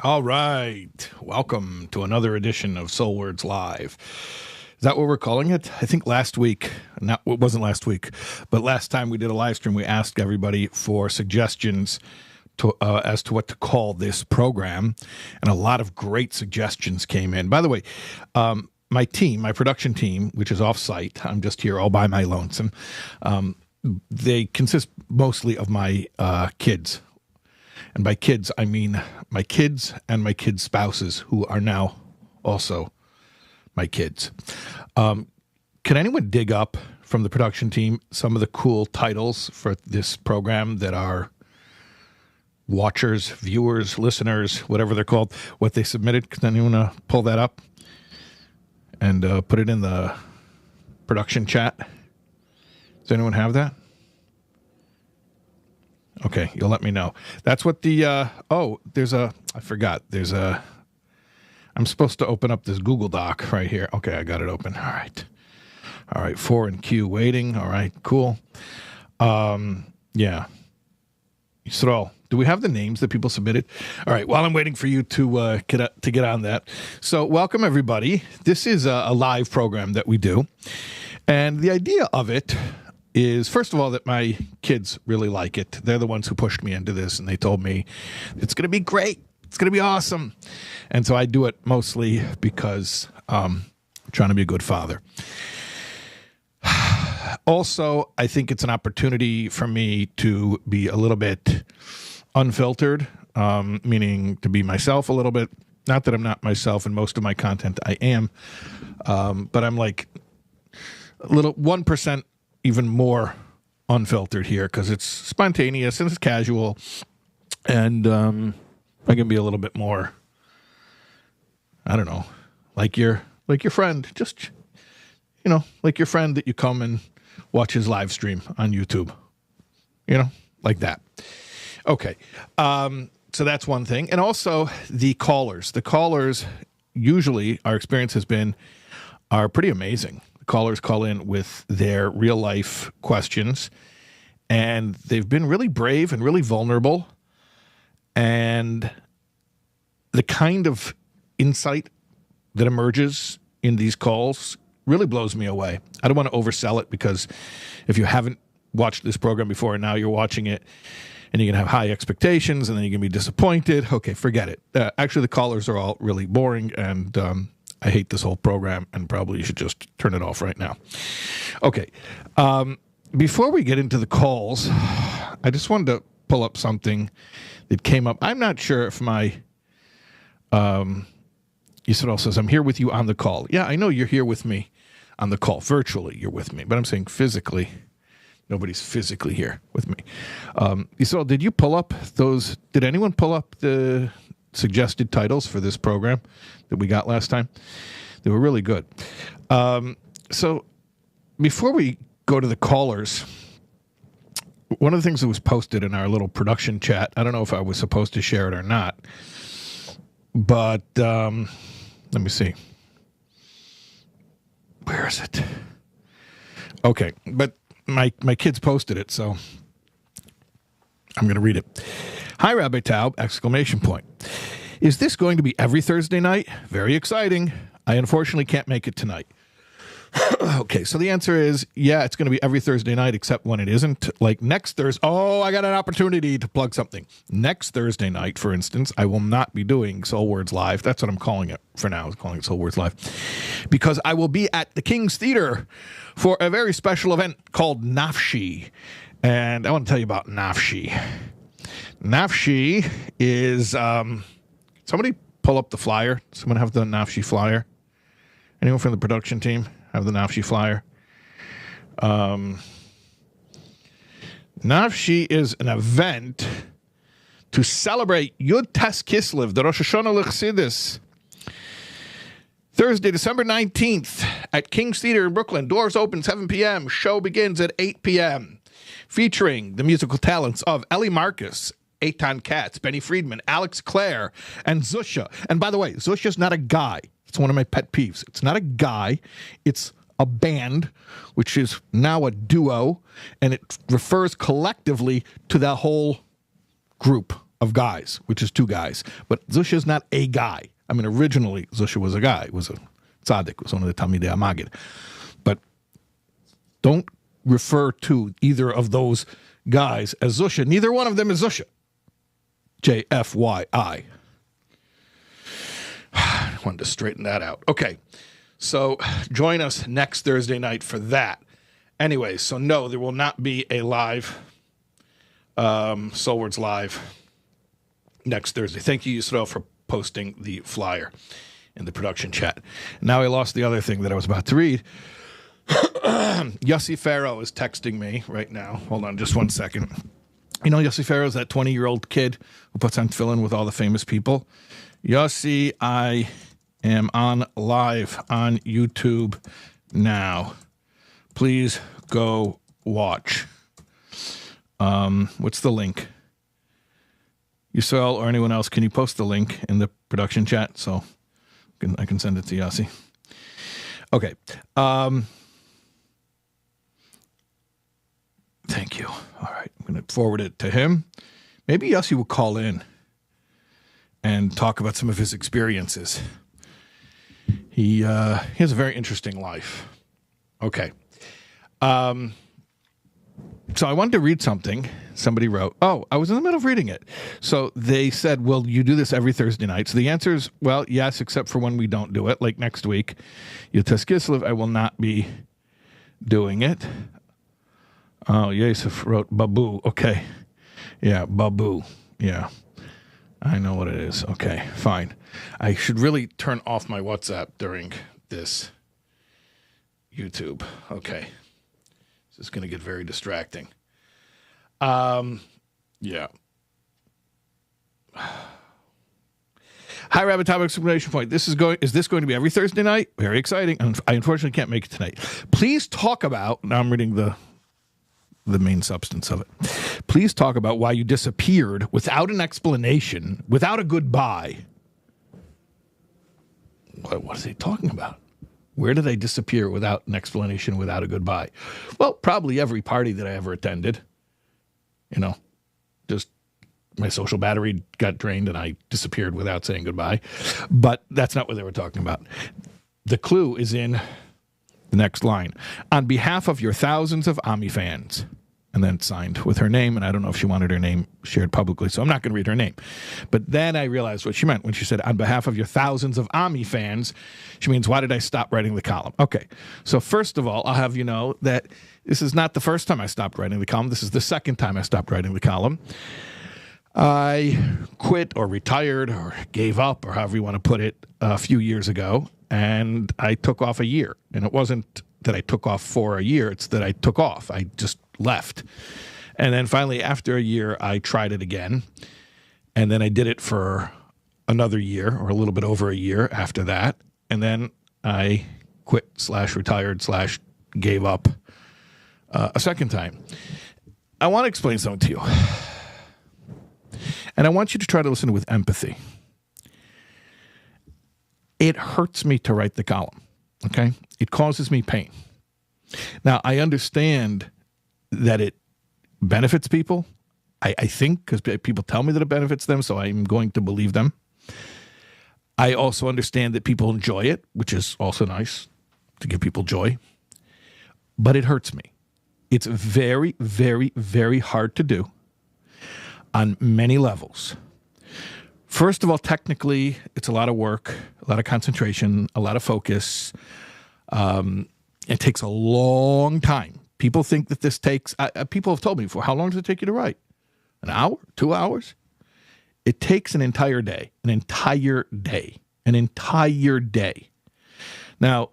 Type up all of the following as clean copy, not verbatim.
All right. Welcome to another edition of SoulWords Live. Is that what we're calling it? I think last week, it wasn't last week, but last time we did a live stream, we asked everybody for suggestions as to what to call this program, and a lot of great suggestions came in. By the way, my production team, which is off-site, I'm just here all by my lonesome, they consist mostly of my kids. And by kids, I mean my kids and my kids' spouses, who are now also my kids. Can anyone dig up from the production team some of the cool titles for this program that our watchers, viewers, listeners, whatever they're called, what they submitted? Can anyone pull that up and put it in the production chat? Does anyone have that? Okay, you'll let me know. That's what the, I forgot. I'm supposed to open up this Google Doc right here. Okay, I got it open. All right, 4 in queue waiting. All right, cool. Yeah. Yisrael, do we have the names that people submitted? All right, while I'm waiting for you to get on that. So welcome, everybody. This is a live program that we do. And the idea of it is, first of all, that my kids really like it. They're the ones who pushed me into this, and they told me it's going to be great. It's going to be awesome. And so I do it mostly because I'm trying to be a good father. Also, I think it's an opportunity for me to be a little bit unfiltered, meaning to be myself a little bit. Not that I'm not myself in most of my content. I am. But I'm like a little 1% even more unfiltered here because it's spontaneous and it's casual, and I can be a little bit more, I don't know, like your friend, just, like your friend that you come and watch his live stream on YouTube, like that. Okay, so that's one thing. And also the callers. The callers, usually our experience has been, are pretty amazing. Callers call in with their real life questions, and they've been really brave and really vulnerable. And the kind of insight that emerges in these calls really blows me away. I don't want to oversell it, because if you haven't watched this program before and now you're watching it and you're going to have high expectations and then you're going to be disappointed, okay, forget it. Actually, the callers are all really boring, and I hate this whole program, and probably you should just turn it off right now. Okay. Before we get into the calls, I just wanted to pull up something that came up. I'm not sure if my, Yisrael says, I'm here with you on the call. Yeah, I know you're here with me on the call. Virtually, you're with me. But I'm saying physically, nobody's physically here with me. Yisrael, did you pull up those? Did anyone pull up the suggested titles for this program that we got last time? They were really good. So before we go to the callers, one of the things that was posted in our little production chat, I don't know if I was supposed to share it or not, but let me see. Where is it? Okay, but my kids posted it, so I'm going to read it. Hi, Rabbi Taub, ! Is this going to be every Thursday night? Very exciting. I unfortunately can't make it tonight. Okay, so the answer is, yeah, it's going to be every Thursday night, except when it isn't. Like next Thursday, I got an opportunity to plug something. Next Thursday night, for instance, I will not be doing SoulWords Live. That's what I'm calling it for now. I'm calling it SoulWords Live. Because I will be at the King's Theater for a very special event called Nafshi. And I want to tell you about Nafshi. Nafshi is, somebody pull up the flyer. Someone have the Nafshi flyer? Anyone from the production team have the Nafshi flyer? Nafshi is an event to celebrate Yud Tes Kislev, the Rosh Hashanah L'Chassidus. Thursday, December 19th at King's Theater in Brooklyn. Doors open 7 p.m. Show begins at 8 p.m. Featuring the musical talents of Ellie Marcus, Eitan Katz, Benny Friedman, Alex Clare, and Zusha. And by the way, Zusha's not a guy. It's one of my pet peeves. It's not a guy. It's a band, which is now a duo, and it refers collectively to that whole group of guys, which is 2 guys. But Zusha is not a guy. I mean, originally, Zusha was a guy, was a tzaddik, was one of the Talmidei Amagid. But don't refer to either of those guys as Zusha. Neither one of them is Zusha. JFYI. I wanted to straighten that out. Okay, so join us next Thursday night for that. Anyway, so no, there will not be a live SoulWords Live next Thursday. Thank you, Yisrael, for posting the flyer in the production chat. Now I lost the other thing that I was about to read. Yossi Pharo is texting me right now. Hold on just one second. You know Yossi Pharo is that 20-year-old kid who puts on tefillin with all the famous people? Yossi, I am on live on YouTube now. Please go watch. What's the link? Yisrael or anyone else, can you post the link in the production chat so I can send it to Yossi? Okay. Thank you. All right. I'm going to forward it to him. Maybe Yossi will call in and talk about some of his experiences. He has a very interesting life. Okay. So I wanted to read something somebody wrote. Oh, I was in the middle of reading it. So they said, will you do this every Thursday night? So the answer is, well, yes, except for when we don't do it, like next week. Yotes Kislev, I will not be doing it. Oh, Yosef wrote Babu. Okay. Yeah, Babu. Yeah. I know what it is. Okay, fine. I should really turn off my WhatsApp during this YouTube. Okay. This is going to get very distracting. Yeah. Hi, Rabbi Taub! Exclamation point. Is this going to be every Thursday night? Very exciting. I unfortunately can't make it tonight. Please talk about, now I'm reading the main substance of it. Please talk about why you disappeared without an explanation, without a goodbye. What is he talking about? Where did I disappear without an explanation, without a goodbye? Well, probably every party that I ever attended. You know, just my social battery got drained and I disappeared without saying goodbye. But that's not what they were talking about. The clue is in the next line. On behalf of your thousands of Ami fans. And then signed with her name, and I don't know if she wanted her name shared publicly, so I'm not going to read her name. But then I realized what she meant when she said, on behalf of your thousands of Ami fans, she means, why did I stop writing the column? Okay, so first of all, I'll have you know that this is not the first time I stopped writing the column. This is the second time I stopped writing the column. I quit or retired or gave up, or however you want to put it, a few years ago, and I took off a year. And it wasn't that I took off for a year, it's that I took off. I just left. And then finally, after a year, I tried it again. And then I did it for another year, or a little bit over a year after that. And then I quit / retired / gave up a second time. I want to explain something to you. And I want you to try to listen with empathy. It hurts me to write the column, okay? It causes me pain. Now, I understand that it benefits people. I think, because people tell me that it benefits them, so I'm going to believe them. I also understand that people enjoy it, which is also nice, to give people joy. But it hurts me. It's very, very, very hard to do on many levels. First of all, technically, it's a lot of work, a lot of concentration, a lot of focus. It takes a long time. People think that this takes, people have told me before, how long does it take you to write? An hour? 2 hours? It takes an entire day, an entire day. Now,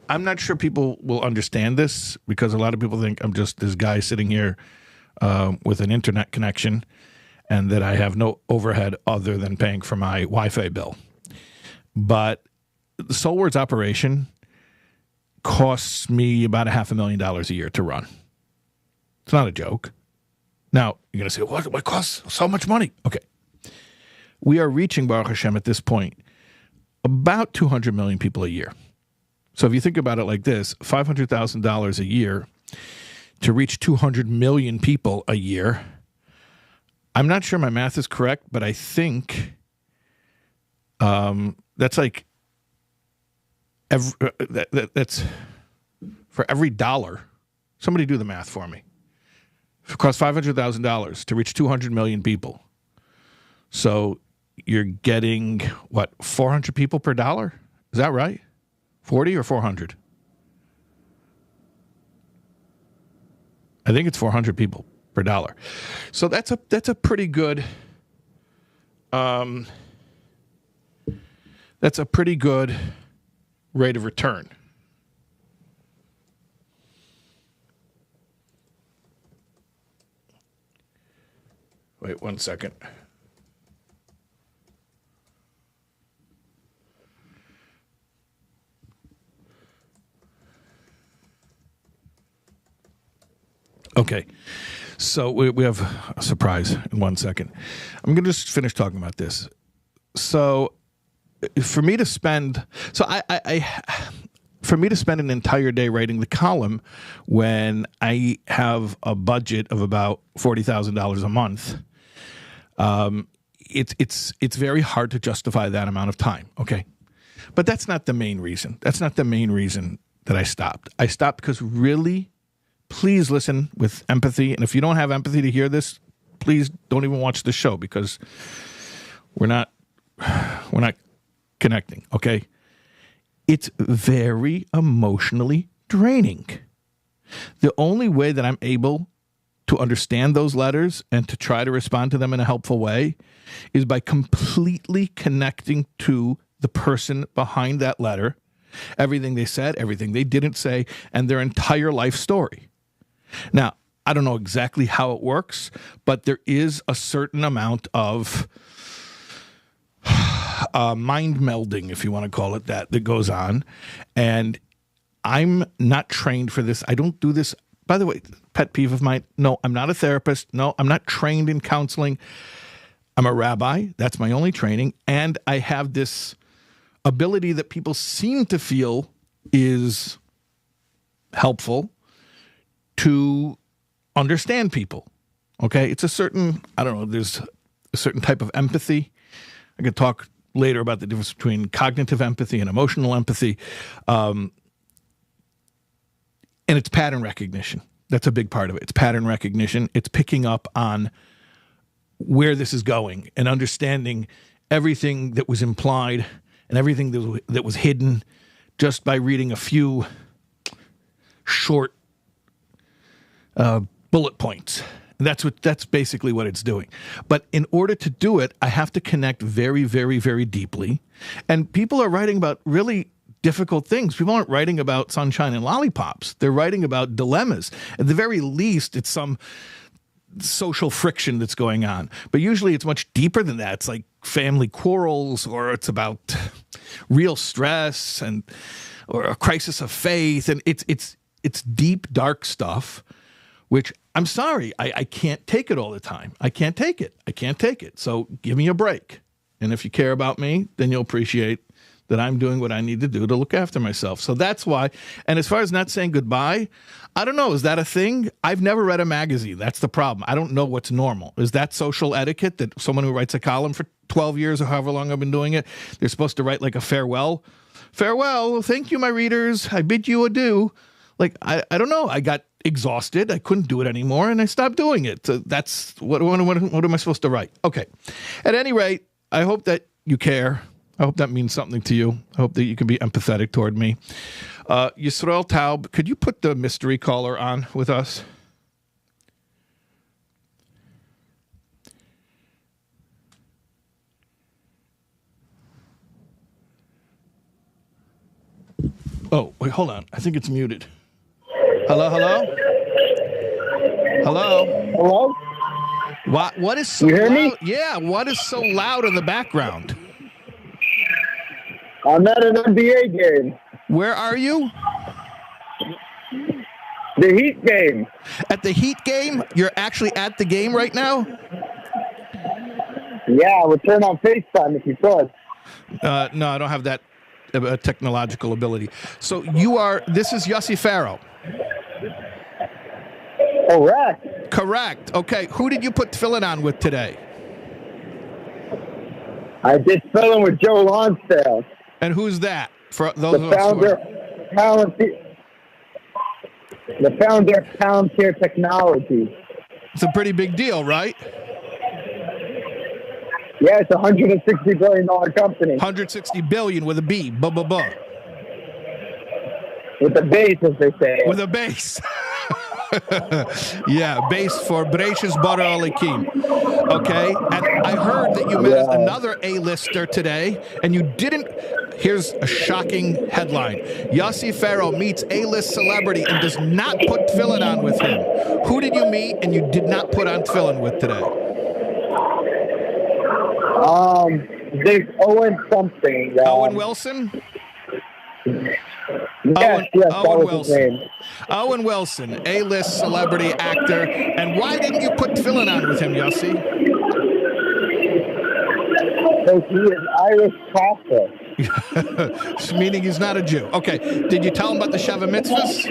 I'm not sure people will understand this, because a lot of people think I'm just this guy sitting here with an internet connection and that I have no overhead other than paying for my Wi-Fi bill. But the SoulWords operation costs me about $500,000 a year to run. It's not a joke. Now, you're going to say, what costs so much money? Okay. We are reaching, Baruch Hashem, at this point, about 200 million people a year. So if you think about it like this, $500,000 a year to reach 200 million people a year. I'm not sure my math is correct, but I think that's like that's for every dollar. Somebody do the math for me. It costs $500,000 to reach 200 million people. So you're getting, what, 400 people per dollar? Is that right? 40 or 400? I think it's 400 people per dollar. So that's a pretty good that's a pretty good rate of return. Wait 1 second. Okay, so we have a surprise in 1 second. I'm going to just finish talking about this. So for me to spend, for me to spend an entire day writing the column when I have a budget of about $40,000 a month, it's very hard to justify that amount of time. Okay, but that's not the main reason. That's not the main reason that I stopped. I stopped because really. Please listen with empathy. And if you don't have empathy to hear this, please don't even watch the show because we're not connecting, okay? It's very emotionally draining. The only way that I'm able to understand those letters and to try to respond to them in a helpful way is by completely connecting to the person behind that letter, everything they said, everything they didn't say, and their entire life story. Now, I don't know exactly how it works, but there is a certain amount of mind melding, if you want to call it that goes on. And I'm not trained for this. I don't do this. By the way, pet peeve of mine, no, I'm not a therapist. No, I'm not trained in counseling. I'm a rabbi. That's my only training. And I have this ability that people seem to feel is helpful to understand people, okay? It's a certain, I don't know, there's a certain type of empathy. I could talk later about the difference between cognitive empathy and emotional empathy. And it's pattern recognition. That's a big part of it. It's pattern recognition. It's picking up on where this is going and understanding everything that was implied and everything that was hidden just by reading a few short bullet points. And that's basically what it's doing. But in order to do it, I have to connect very, very, very deeply. And people are writing about really difficult things. People aren't writing about sunshine and lollipops. They're writing about dilemmas. At the very least, it's some social friction that's going on. But usually it's much deeper than that. It's like family quarrels, or it's about real stress or a crisis of faith. And it's deep, dark stuff, which I'm sorry, I can't take it all the time. I can't take it. So give me a break. And if you care about me, then you'll appreciate that I'm doing what I need to do to look after myself. So that's why. And as far as not saying goodbye, I don't know. Is that a thing? I've never read a magazine. That's the problem. I don't know what's normal. Is that social etiquette that someone who writes a column for 12 years or however long I've been doing it, they're supposed to write like a farewell? Farewell. Thank you, my readers. I bid you adieu. Like, I don't know. I got exhausted. I couldn't do it anymore, and I stopped doing it. So that's what am I supposed to write? Okay. At any rate, I hope that you care. I hope that means something to you. I hope that you can be empathetic toward me. Yossi Taub, could you put the mystery caller on with us? Oh, wait, hold on. I think it's muted. Hello? What is so you hear loud? Me? Yeah, what is so loud in the background? I'm at an NBA game. Where are you? The Heat game. At the Heat game? You're actually at the game right now? Yeah, we'll turn on FaceTime if you could. No, I don't have that technological ability. So this is Yossi Pharo. Correct. Correct. Okay, who did you put tefillin on with today? I did fill with Joe Lonsdale, And who's that? For those the of us who founder, are... the founder of Palantir Technology. It's a pretty big deal, right? Yeah, it's a $160 billion company. 160 billion with a B. Buh. With the base, as they say. With a base. Yeah, base for Breishis Bara Alikim. Okay, and I heard that you met another A-lister today, and you didn't. Here's a shocking headline. Yossi Pharo meets A-list celebrity and does not put tefillin on with him. Who did you meet and you did not put on tefillin with today? There's Owen something. Owen Wilson? Yes, Owen Wilson. Owen Wilson, A-list celebrity actor. And why didn't you put tefillin on with him, Yossi? Because he is Irish Catholic. Meaning he's not a Jew. Okay. Did you tell him about the Sheva Mitzvahs?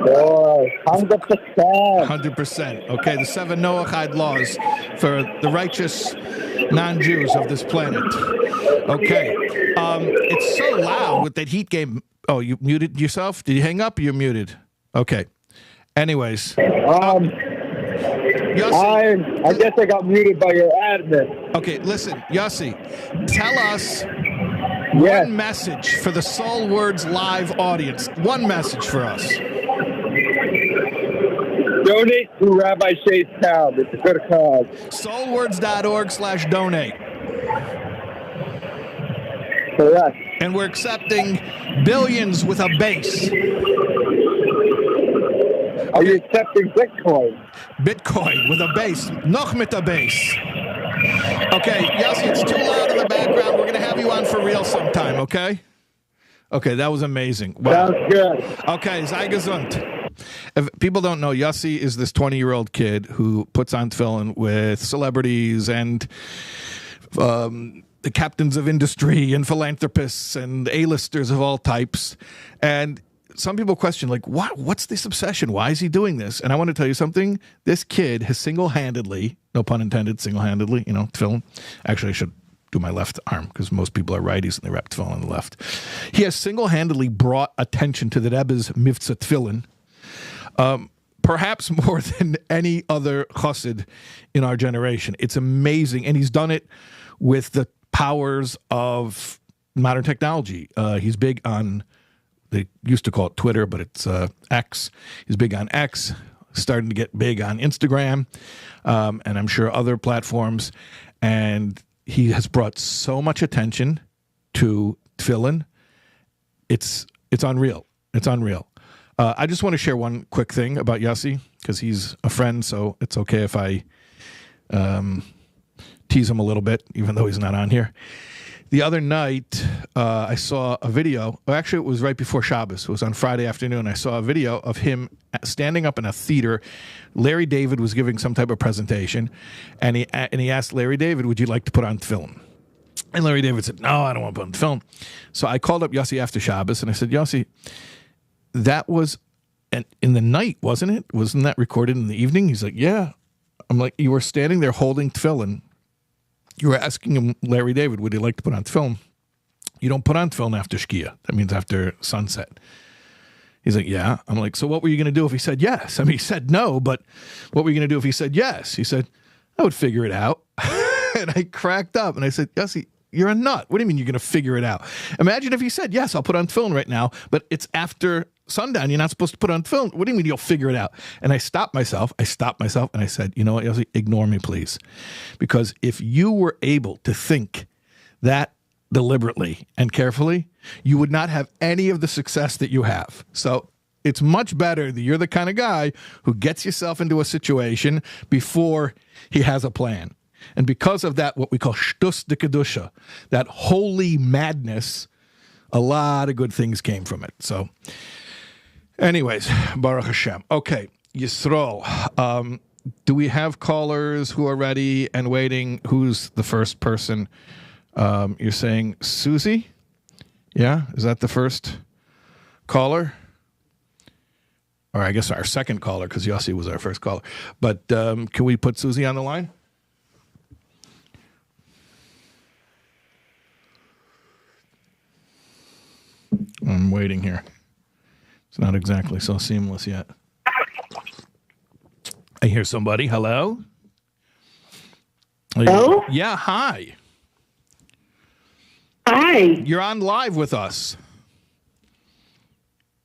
Boy, 100%. 100%. Okay, the 7 Noahide laws for the righteous non-Jews of this planet. Okay. It's so loud with that Heat game. Oh, you muted yourself? Did you hang up? You're muted. Okay. Anyways. Yossi, I guess I got muted by your admin. Okay, listen, Yossi, tell us one message for the SoulWords live audience. One message for us. Donate to Rabbi Shais Taub. It's a good cause. SoulWords.org/donate. Correct. And we're accepting billions with a base. Are you accepting Bitcoin? Bitcoin with a base. Noch mit a base. Okay, Yossi, it's too loud in the background. We're going to have you on for real sometime, okay? Okay, that was amazing. Wow. Sounds good. Okay, sei gesund. If people don't know, Yossi is this 20-year-old kid who puts on tefillin with celebrities and the captains of industry and philanthropists and A-listers of all types. And some people question, like, what's this obsession? Why is he doing this? And I want to tell you something. This kid has single-handedly, no pun intended, single-handedly, tefillin. Actually, I should do my left arm because most people are righties and they wrap tefillin on the left. He has single-handedly brought attention to the Rebbe's Mivtza Tefillin, perhaps more than any other chassid in our generation. It's amazing. And he's done it with the powers of modern technology. He's big on... They used to call it Twitter, but it's X. He's big on X, starting to get big on Instagram, and I'm sure other platforms. And he has brought so much attention to tefillin. It's unreal. It's unreal. I just want to share one quick thing about Yossi, because he's a friend, so it's okay if I tease him a little bit, even though he's not on here. The other night, I saw a video. Well, actually, it was right before Shabbos. It was on Friday afternoon. I saw a video of him standing up in a theater. Larry David was giving some type of presentation, and he asked Larry David, "Would you like to put on film?" And Larry David said, "No, I don't want to put on film." So I called up Yossi after Shabbos, and I said, "Yossi, that was in the night, wasn't it? Wasn't that recorded in the evening?" He's like, "Yeah." I'm like, "You were standing there holding tefillin. You were asking him, Larry David, would he like to put on film? You don't put on film after Shkia. That means after sunset." He's like, "Yeah." I'm like, "So what were you going to do if he said yes?" I mean, he said no, but what were you going to do if he said yes? He said, "I would figure it out." And I cracked up and I said, "Yossi, you're a nut. What do you mean you're going to figure it out? Imagine if he said, yes, I'll put on film right now, but it's after sundown. You're not supposed to put on film. What do you mean you'll figure it out?" And I stopped myself and I said, "You know what, Yossi, ignore me, please. Because if you were able to think that deliberately and carefully, you would not have any of the success that you have. So it's much better that you're the kind of guy who gets yourself into a situation before he has a plan." And because of that, what we call shtus de kedusha, that holy madness, a lot of good things came from it. So anyways, Baruch Hashem. Okay, Yisrael. Do we have callers who are ready and waiting? Who's the first person? You're saying Susie? Yeah? Is that the first caller? or I guess our second caller, because Yossi was our first caller. But can we put Susie on the line? I'm waiting here. It's not exactly so seamless yet. I hear somebody. Hello? Hello? Yeah, hi. Hi. You're on live with us.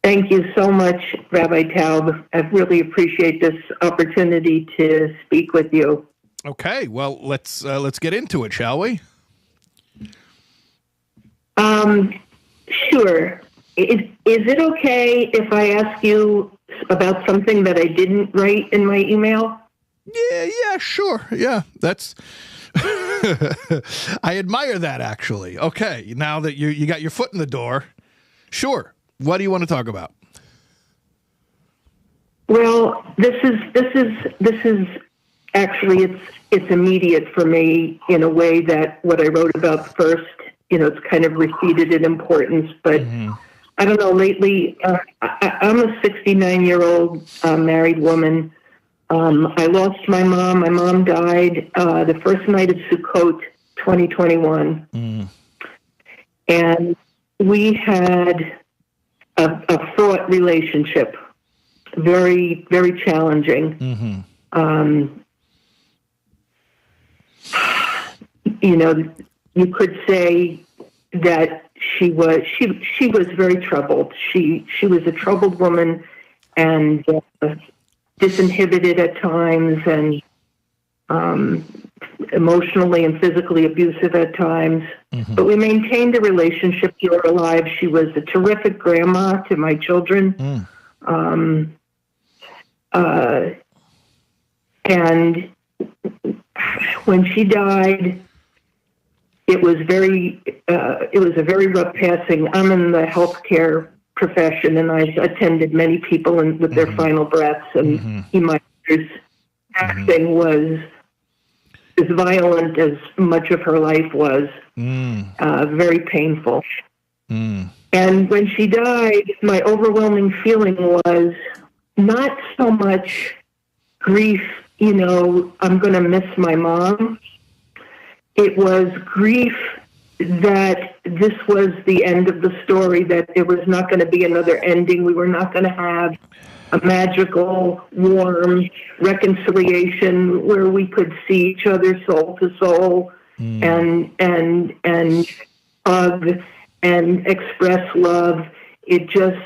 Thank you so much, Rabbi Taub. I really appreciate this opportunity to speak with you. Okay, well, let's get into it, shall we? Sure. Is it okay if I ask you about something that I didn't write in my email? Yeah, sure. Yeah, that's... I admire that, actually. Okay, now that you got your foot in the door, sure. What do you want to talk about? Well, this is actually it's immediate for me in a way that what I wrote about first, it's kind of receded in importance, but I don't know, lately, I'm a 69-year-old married woman. I lost my mom. My mom died the first night of Sukkot, 2021. And we had a fraught relationship, very, very challenging. You could say that she was very troubled. She was a troubled woman and disinhibited at times, and emotionally and physically abusive at times. But we maintained a relationship through our lives. She was a terrific grandma to my children. And when she died, it was a very rough passing. I'm in the healthcare profession, and I've attended many people with their final breaths, and my mother's passing was as violent as much of her life was, very painful. And when she died, my overwhelming feeling was not so much grief, I'm going to miss my mom. It was grief that this was the end of the story, that there was not going to be another ending. We were not going to have a magical, warm reconciliation where we could see each other soul to soul and hug and express love. It just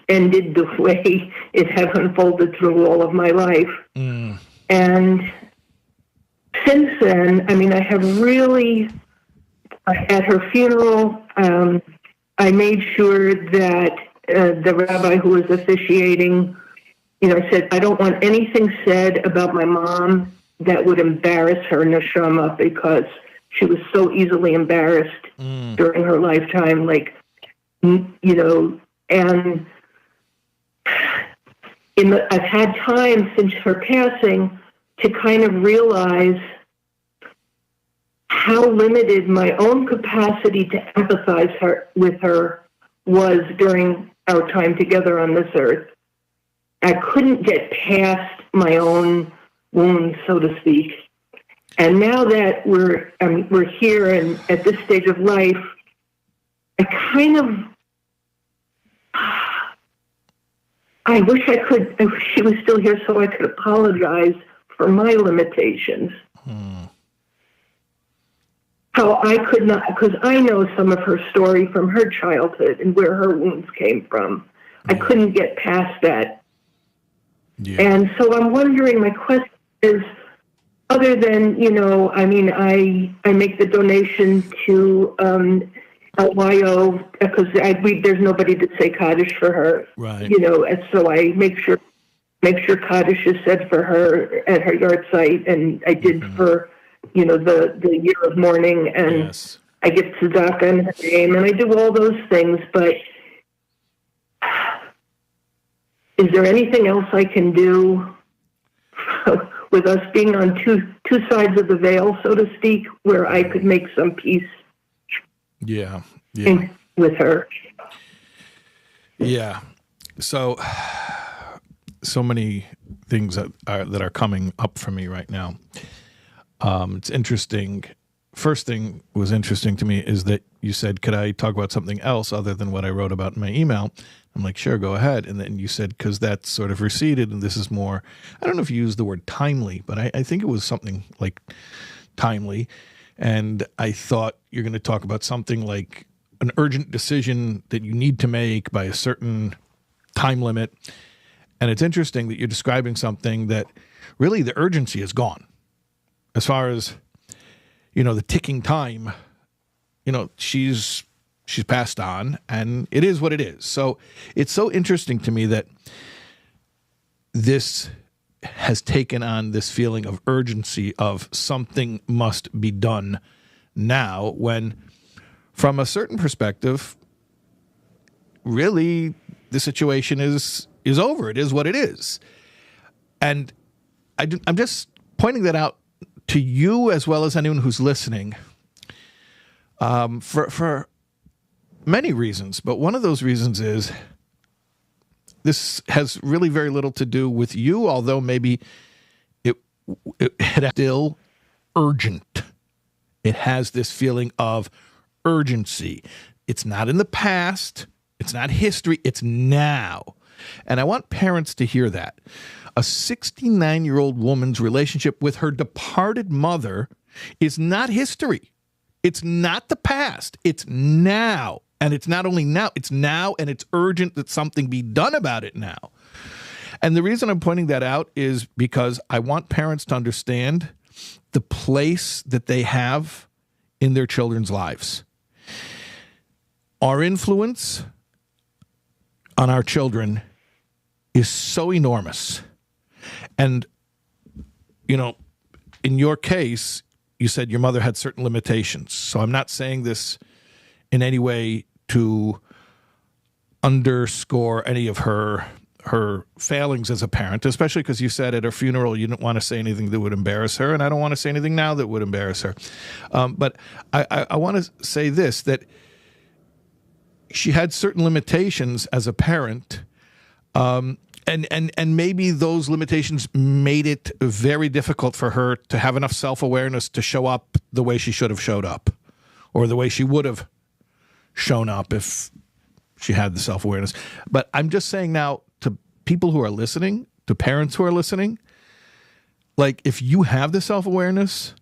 ended the way it had unfolded through all of my life. And since then, I have really, at her funeral, I made sure that the rabbi who was officiating, said, I don't want anything said about my mom that would embarrass her neshama, because she was so easily embarrassed during her lifetime. And I've had time since her passing to kind of realize how limited my own capacity to empathize with her was during our time together on this earth. I couldn't get past my own wounds, so to speak. And now that we're here and at this stage of life, I wish she was still here so I could apologize for my limitations. How I could not, because I know some of her story from her childhood and where her wounds came from. I couldn't get past that. And so I'm wondering, my question is, other than, I make the donation to LYO because there's nobody to say Kaddish for her, right? And so I make sure Kaddish is said for her at her yard site, and I did for the year of mourning, and I give tzedakah in her name, and I do all those things. But is there anything else I can do with us being on two sides of the veil, so to speak, where I could make some peace? Yeah. With her. Yeah. So many things that are coming up for me right now. It's interesting. First thing was interesting to me is that you said, could I talk about something else other than what I wrote about in my email? I'm like, sure, go ahead. And then you said, because that's sort of receded and this is more, I don't know if you used the word timely, but I think it was something like timely. And I thought you're going to talk about something like an urgent decision that you need to make by a certain time limit. And it's interesting that you're describing something that really the urgency is gone. As far as, the ticking time, she's passed on and it is what it is. So it's so interesting to me that this has taken on this feeling of urgency of something must be done now, when from a certain perspective, really the situation is over. It is what it is. And I'm just pointing that out to you as well as anyone who's listening, for many reasons. But one of those reasons is this has really very little to do with you, although maybe it still urgent. It has this feeling of urgency. It's not in the past. It's not history. It's now. And I want parents to hear that. A 69-year-old woman's relationship with her departed mother is not history. It's not the past. It's now. And it's not only now, it's now, and it's urgent that something be done about it now. And the reason I'm pointing that out is because I want parents to understand the place that they have in their children's lives. Our influence on our children is so enormous. And, in your case, you said your mother had certain limitations. So I'm not saying this in any way to underscore any of her failings as a parent, especially because you said at her funeral you didn't want to say anything that would embarrass her, and I don't want to say anything now that would embarrass her. But I want to say this, that she had certain limitations as a parent, and maybe those limitations made it very difficult for her to have enough self-awareness to show up the way she should have showed up, or the way she would have shown up if she had the self-awareness. But I'm just saying now to people who are listening, to parents who are listening, like, if you have the self-awareness,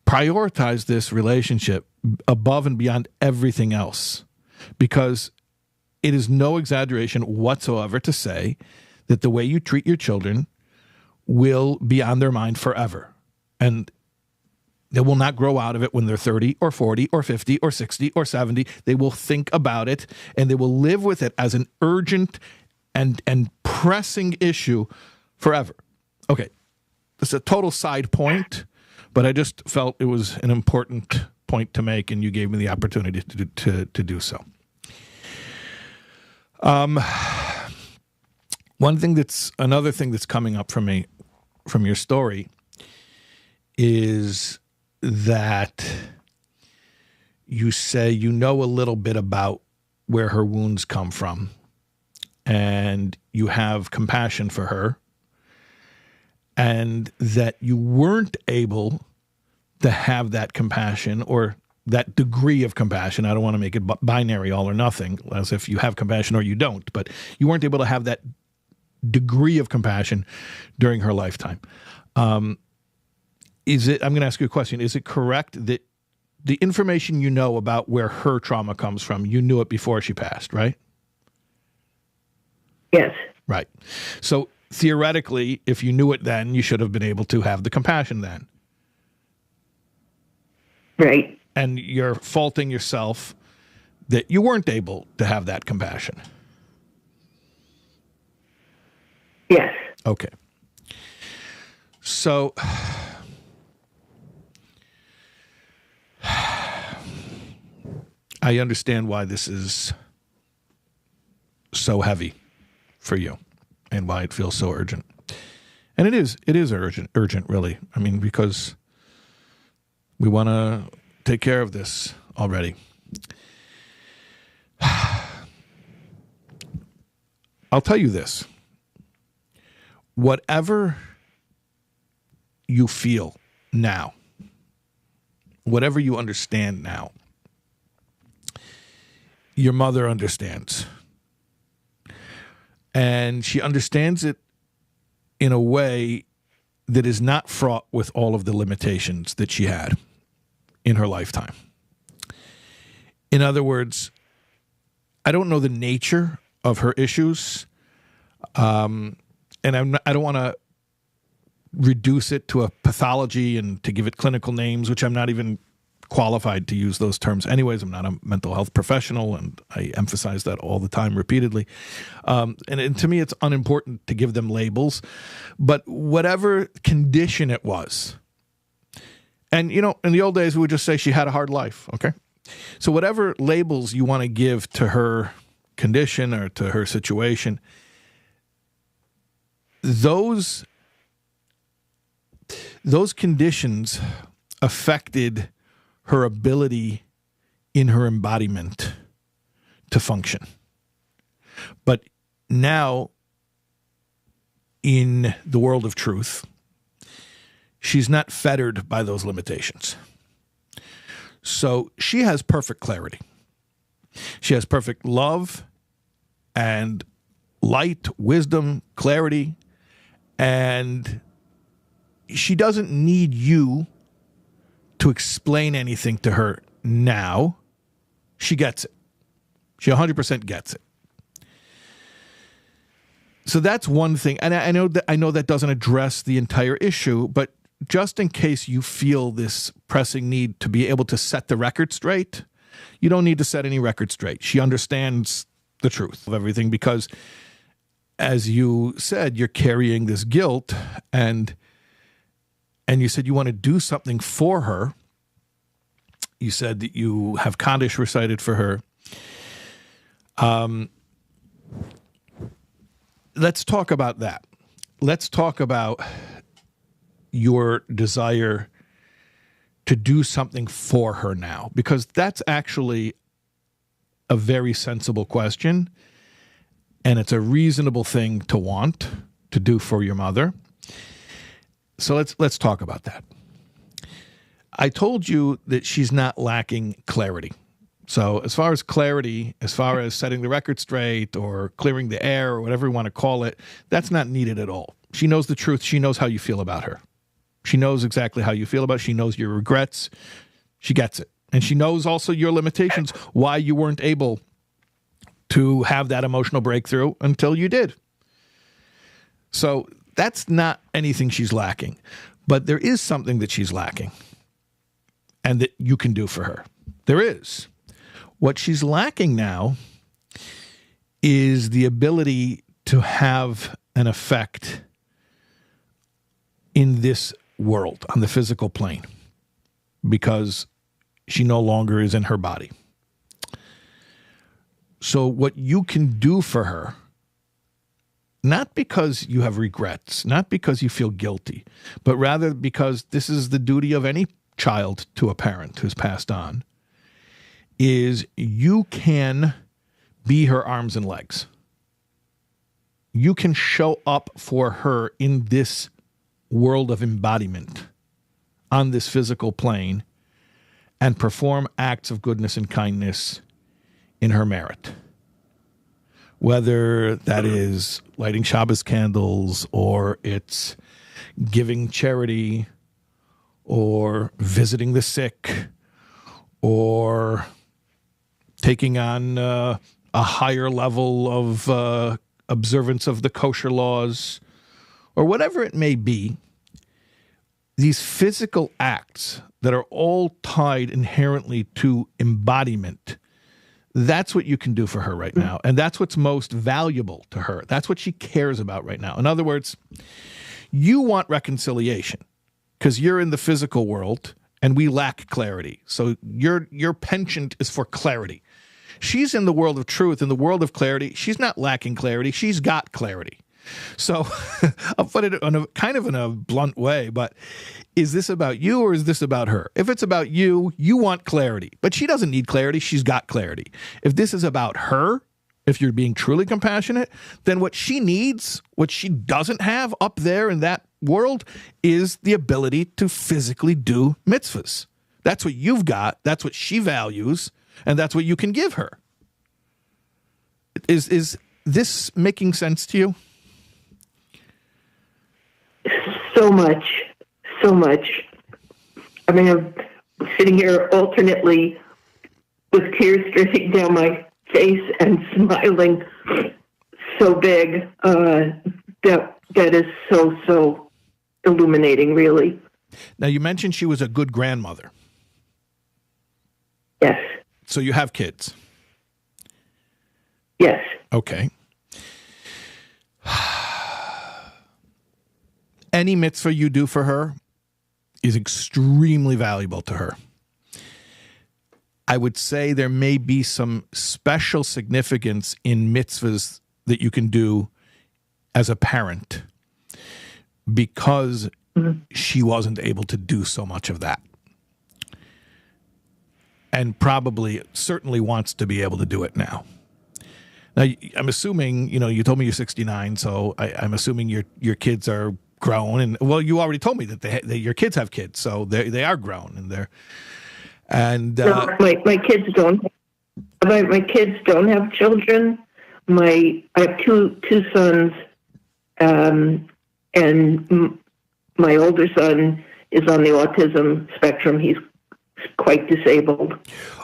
prioritize this relationship above and beyond everything else, because it is no exaggeration whatsoever to say that the way you treat your children will be on their mind forever. And they will not grow out of it when they're 30 or 40 or 50 or 60 or 70. They will think about it, and they will live with it as an urgent and pressing issue forever. Okay, this is a total side point, but I just felt it was an important point to make, and you gave me the opportunity to do so. Another thing that's coming up for me from your story is that you say you know a little bit about where her wounds come from, and you have compassion for her, and that you weren't able to have that compassion or that degree of compassion. I don't want to make it binary, all or nothing, as if you have compassion or you don't, but you weren't able to have that degree of compassion during her lifetime. I'm going to ask you a question. Is it correct that the information you know about where her trauma comes from, you knew it before she passed, right? Yes. Right. So theoretically, if you knew it then, you should have been able to have the compassion then. Right. And you're faulting yourself that you weren't able to have that compassion. Yes. Okay. So I understand why this is so heavy for you and why it feels so urgent. And it is urgent, really. I mean, because we want to take care of this already. I'll tell you this. Whatever you feel now, whatever you understand now, your mother understands. And she understands it in a way that is not fraught with all of the limitations that she had in her lifetime. In other words, I don't know the nature of her issues, and I don't want to reduce it to a pathology and to give it clinical names, which I'm not even qualified to use those terms. Anyways, I'm not a mental health professional, and I emphasize that all the time repeatedly. And to me, it's unimportant to give them labels. But whatever condition it was, and, you know, in the old days, we would just say she had a hard life, okay? So whatever labels you want to give to her condition or to her situation, those conditions affected her ability in her embodiment to function. But now, in the world of truth, she's not fettered by those limitations. So she has perfect clarity. She has perfect love and light, wisdom, clarity, and she doesn't need you to explain anything to her now. She gets it. She 100% gets it. So that's one thing. And I know that doesn't address the entire issue, but just in case you feel this pressing need to be able to set the record straight, you don't need to set any record straight. She understands the truth of everything because, as you said, you're carrying this guilt, and you said you want to do something for her. You said that you have Kaddish recited for her. Let's talk about that. Let's talk about your desire to do something for her now, because that's actually a very sensible question, and it's a reasonable thing to want to do for your mother. So let's talk about that. I told you that she's not lacking clarity. So as far as clarity, as far as setting the record straight or clearing the air or whatever you want to call it, that's not needed at all. She knows the truth. She knows how you feel about her. She knows exactly how you feel about her. She knows your regrets. She gets it. And she knows also your limitations, why you weren't able to have that emotional breakthrough until you did. So that's not anything she's lacking. But there is something that she's lacking and that you can do for her. There is. What she's lacking now is the ability to have an effect in this world, on the physical plane, because she no longer is in her body. So what you can do for her, not because you have regrets, not because you feel guilty, but rather because this is the duty of any child to a parent who's passed on, is you can be her arms and legs. You can show up for her in this world of embodiment on this physical plane and perform acts of goodness and kindness in her merit. Whether that is lighting Shabbos candles, or it's giving charity, or visiting the sick, or taking on a higher level of observance of the kosher laws, or whatever it may be, these physical acts that are all tied inherently to embodiment, that's what you can do for her right now. And that's what's most valuable to her. That's what she cares about right now. In other words, you want reconciliation because you're in the physical world and we lack clarity. So your penchant is for clarity. She's in the world of truth, in the world of clarity. She's not lacking clarity. She's got clarity. So I'll put it on kind of in a blunt way, but is this about you or is this about her? If it's about you, you want clarity, but she doesn't need clarity. She's got clarity. If this is about her, if you're being truly compassionate, then what she needs, what she doesn't have up there in that world, is the ability to physically do mitzvahs. That's what you've got. That's what she values, and that's what you can give her. Is this making sense to you? So much. I mean, I'm sitting here alternately with tears streaming down my face and smiling so big. That is so illuminating, really. Now, you mentioned she was a good grandmother. Yes. So you have kids? Yes. Okay. Any mitzvah you do for her is extremely valuable to her. I would say there may be some special significance in mitzvahs that you can do as a parent because she wasn't able to do so much of that. And certainly wants to be able to do it now. Now, I'm assuming, you told me you're 69, so I'm assuming your kids are grown. And, well, you already told me that your kids have kids, so they are grown. No, my kids don't. My kids don't have children. I have two sons, and my older son is on the autism spectrum. He's quite disabled.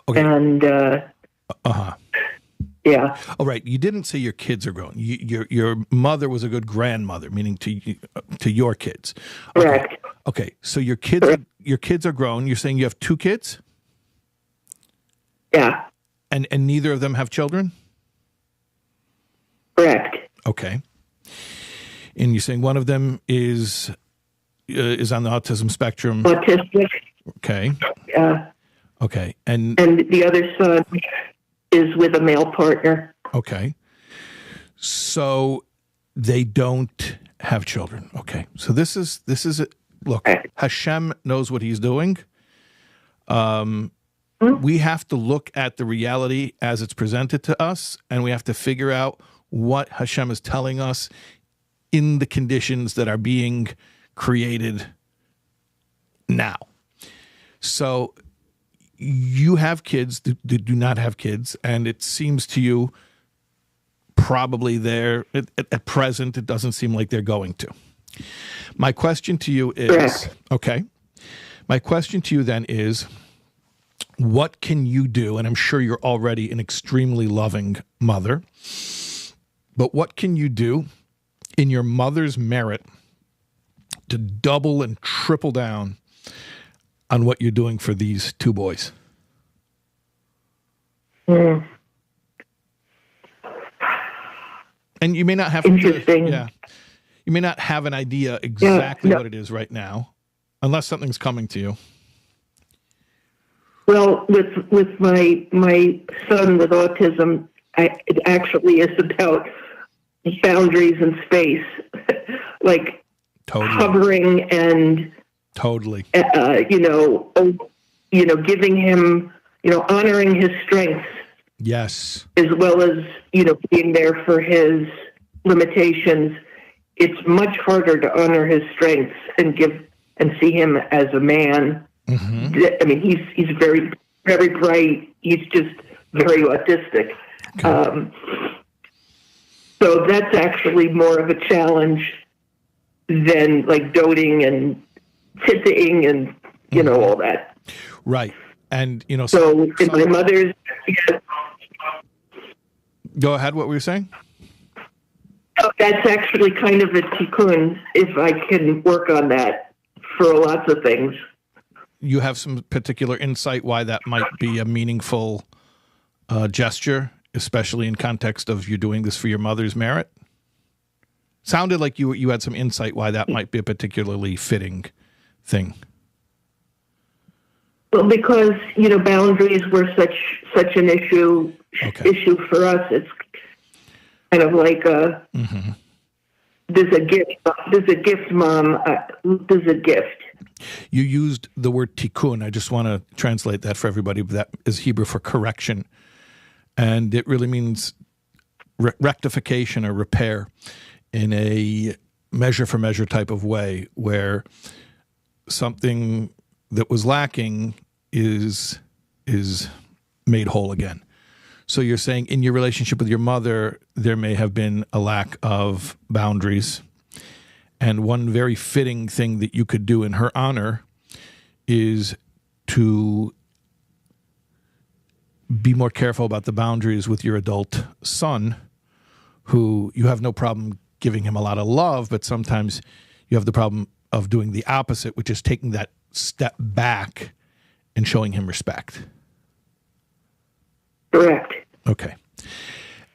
Okay. And yeah. All right. You didn't say your kids are grown. Your mother was a good grandmother, meaning to your kids. Okay. Correct. Okay. So your kids are grown. You're saying you have two kids? Yeah. And neither of them have children? Correct. Okay. And you're saying one of them is on the autism spectrum. Autistic. Okay. Okay. And the other son is with a male partner. Okay. So they don't have children. Okay. So this is look, Hashem knows what he's doing. We have to look at the reality as it's presented to us, and we have to figure out what Hashem is telling us in the conditions that are being created now. So you have kids that do not have kids, and it seems to you probably at present, it doesn't seem like they're going to. My question to you is, okay, my question to you then is, what can you do? And I'm sure you're already an extremely loving mother, but what can you do in your mother's merit to double and triple down on what you're doing for these two boys? Mm. And you may not have Interesting. You may not have an idea exactly what it is right now, unless something's coming to you. Well, with my son with autism, it actually is about boundaries and space, like hovering and totally, giving him, honoring his strengths. Yes. As well as, being there for his limitations. It's much harder to honor his strengths and see him as a man. Mm-hmm. I mean, he's very, very bright. He's just very autistic. Okay. So that's actually more of a challenge than like doting and titting and, all that. Right. And, so in my mother's... Go ahead. What were you saying? Oh, that's actually kind of a tikkun, if I can work on that for lots of things. You have some particular insight why that might be a meaningful gesture, especially in context of you doing this for your mother's merit? Sounded like you had some insight why that might be a particularly fitting thing. Well, because, boundaries were such an issue for us. It's kind of like there's a gift, Mom. There's a gift. You used the word tikkun. I just want to translate that for everybody. That is Hebrew for correction. And it really means rectification or repair in a measure for measure type of way, where something that was lacking is made whole again. So you're saying in your relationship with your mother, there may have been a lack of boundaries. And one very fitting thing that you could do in her honor is to be more careful about the boundaries with your adult son, who you have no problem giving him a lot of love, but sometimes you have the problem of doing the opposite, which is taking that step back and showing him respect. Correct. Okay.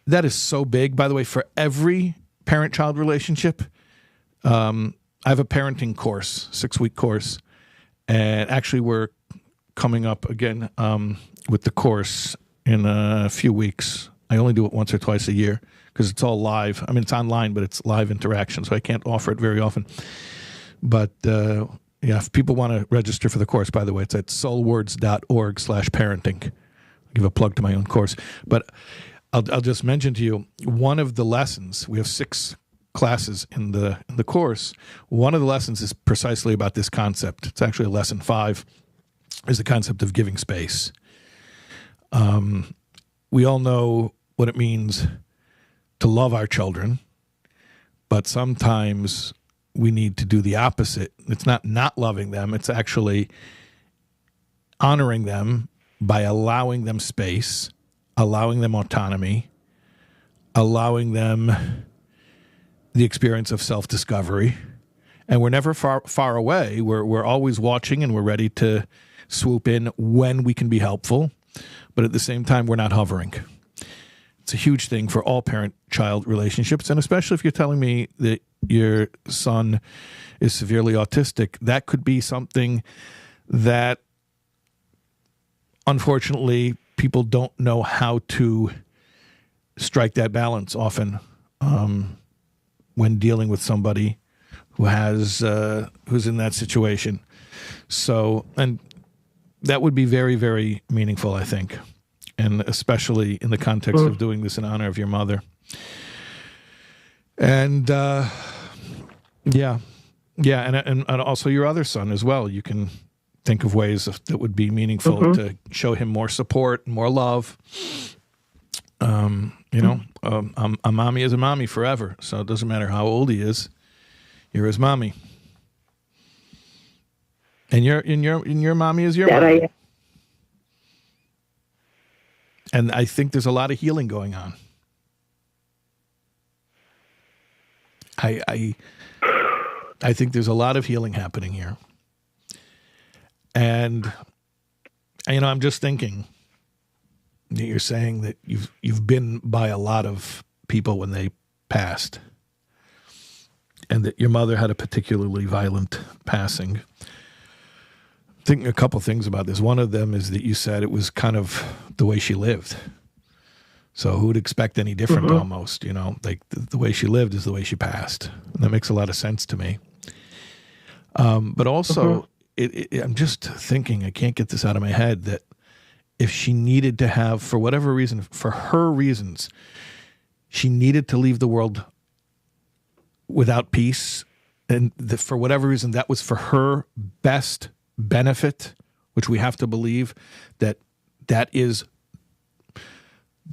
That is so big. By the way, for every parent-child relationship, I have a parenting course, 6-week course, and actually we're coming up again with the course in a few weeks. I only do it once or twice a year because it's all live. I mean, it's online, but it's live interaction, so I can't offer it very often. But yeah, if people want to register for the course, by the way, it's at soulwords.org/parenting. I'll give a plug to my own course. But I'll just mention to you, one of the lessons, we have 6 classes in the course. One of the lessons is precisely about this concept. It's actually lesson 5, is the concept of giving space. We all know what it means to love our children, but sometimes we need to do the opposite. It's not loving them. It's actually honoring them by allowing them space, allowing them autonomy, allowing them the experience of self-discovery. And we're never far away. We're always watching, and we're ready to swoop in when we can be helpful. But at the same time, we're not hovering. It's a huge thing for all parent-child relationships, and especially if you're telling me that your son is severely autistic, that could be something that, unfortunately, people don't know how to strike that balance often when dealing with somebody who has who's in that situation. So, and that would be very, very meaningful, I think, and especially in the context of doing this in honor of your mother. And yeah, and also your other son as well. You can think of ways that would be meaningful to show him more support, more love. A mommy is a mommy forever, so it doesn't matter how old he is. You're his mommy, and your mommy is your mommy. And I think there's a lot of healing going on. I think there's a lot of healing happening here. And I'm just thinking that you're saying that you've been by a lot of people when they passed, and that your mother had a particularly violent passing. I'm thinking a couple things about this. One of them is that you said it was kind of the way she lived. So who would expect any different almost, like the way she lived is the way she passed. And that makes a lot of sense to me. But also, I'm just thinking, I can't get this out of my head, that if she needed to have, for whatever reason, for her reasons, she needed to leave the world without peace, and for whatever reason, that was for her best benefit, which we have to believe that is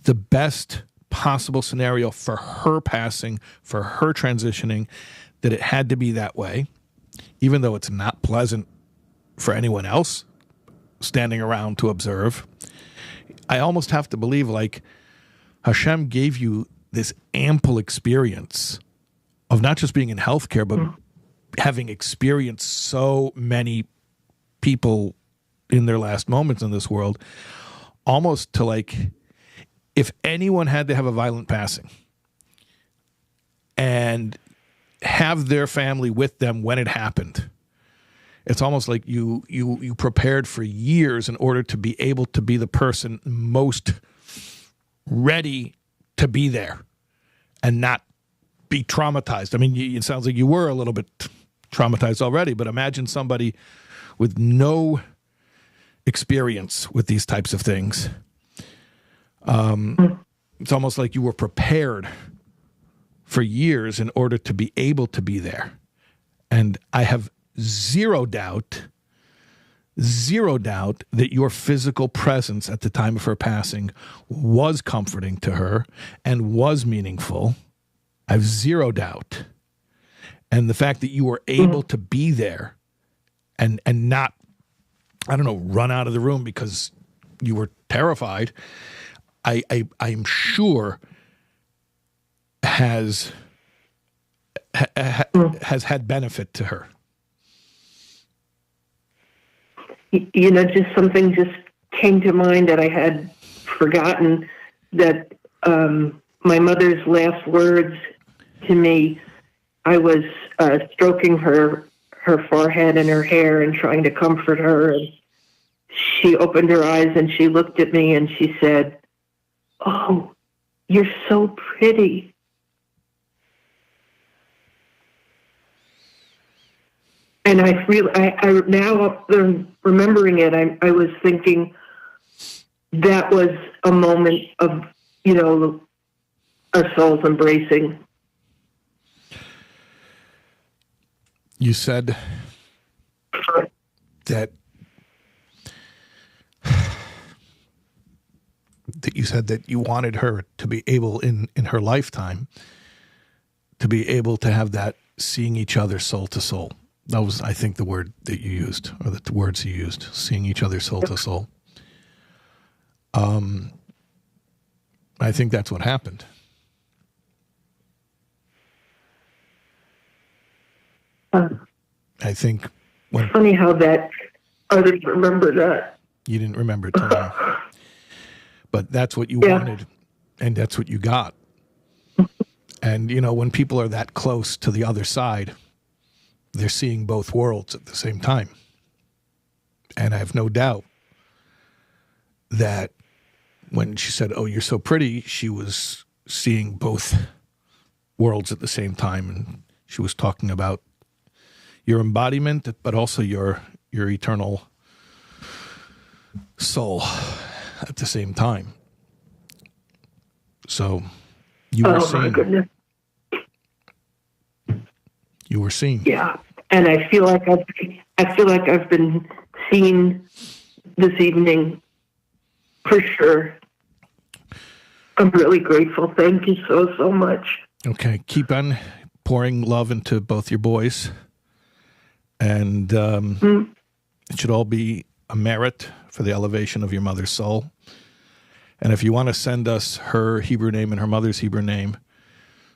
the best possible scenario for her passing, for her transitioning, that it had to be that way, even though it's not pleasant for anyone else standing around to observe. I almost have to believe like Hashem gave you this ample experience of not just being in healthcare, but having experienced so many people in their last moments in this world, almost to like, if anyone had to have a violent passing and have their family with them when it happened, it's almost like you prepared for years in order to be able to be the person most ready to be there and not be traumatized. I mean, it sounds like you were a little bit traumatized already, but imagine somebody with no experience with these types of things. It's almost like you were prepared for years in order to be able to be there. And I have zero doubt that your physical presence at the time of her passing was comforting to her and was meaningful. I have zero doubt. And the fact that you were able to be there and not, I don't know, run out of the room because you were terrified, I'm sure has had benefit to her. You know, just something just came to mind that I had forgotten, that my mother's last words to me, I was stroking her forehead and her hair and trying to comfort her, and she opened her eyes and she looked at me and she said, "Oh, you're so pretty." And I now remembering it, I was thinking that was a moment of, you know, our souls embracing. You said that you wanted her to be able in her lifetime to be able to have that seeing each other soul to soul. That was, I think, the word that you used, or the words you used, seeing each other soul to soul. I think that's what happened. I think when... Funny how that I didn't remember that. You didn't remember it till now. But that's what you wanted, and that's what you got. And, you know, when people are that close to the other side, they're seeing both worlds at the same time. And I have no doubt that when she said, "Oh, you're so pretty," she was seeing both worlds at the same time. And she was talking about your embodiment, but also your eternal soul at the same time. So you were seeing. Oh, my goodness. You were seen. Yeah, and I feel like I've been seen this evening for sure. I'm really grateful. Thank you so much. Okay, keep on pouring love into both your boys, and it should all be a merit for the elevation of your mother's soul. And if you want to send us her Hebrew name and her mother's Hebrew name,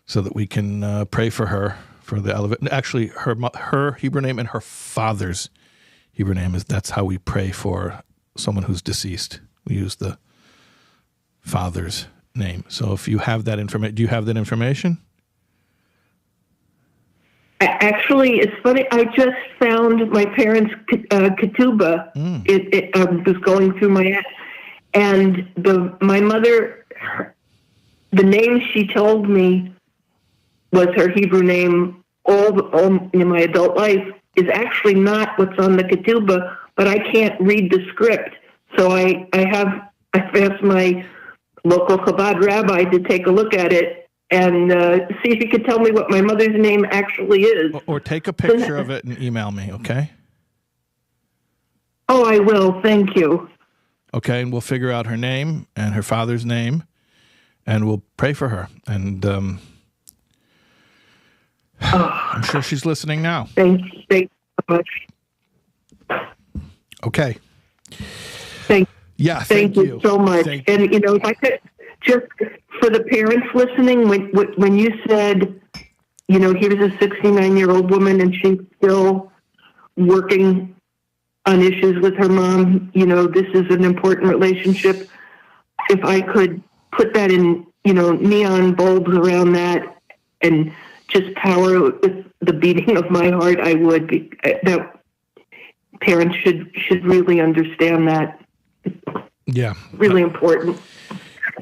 so that we can pray for her. For the elevation, actually, her Hebrew name and her father's Hebrew name that's how we pray for someone who's deceased. We use the father's name. So if you have that information, do you have that information? Actually, it's funny. I just found my parents' ketubah. I was going through my, and my mother, the name she told me was her Hebrew name all in my adult life is actually not what's on the ketubah, but I can't read the script. So I've asked my local Chabad rabbi to take a look at it and see if he could tell me what my mother's name actually is. Or take a picture of it and email me, okay? Oh, I will. Thank you. Okay, and we'll figure out her name and her father's name, and we'll pray for her. And I'm sure she's listening now. Thank you so much. Okay. Thank Thank you so much. And, you know, if I could, just for the parents listening, when you said, you know, here's a 69-year-old woman and she's still working on issues with her mom, you know, this is an important relationship. If I could put that in, you know, neon bulbs around that and just power with the beating of my heart, I would. That parents should really understand that. Yeah. Really important.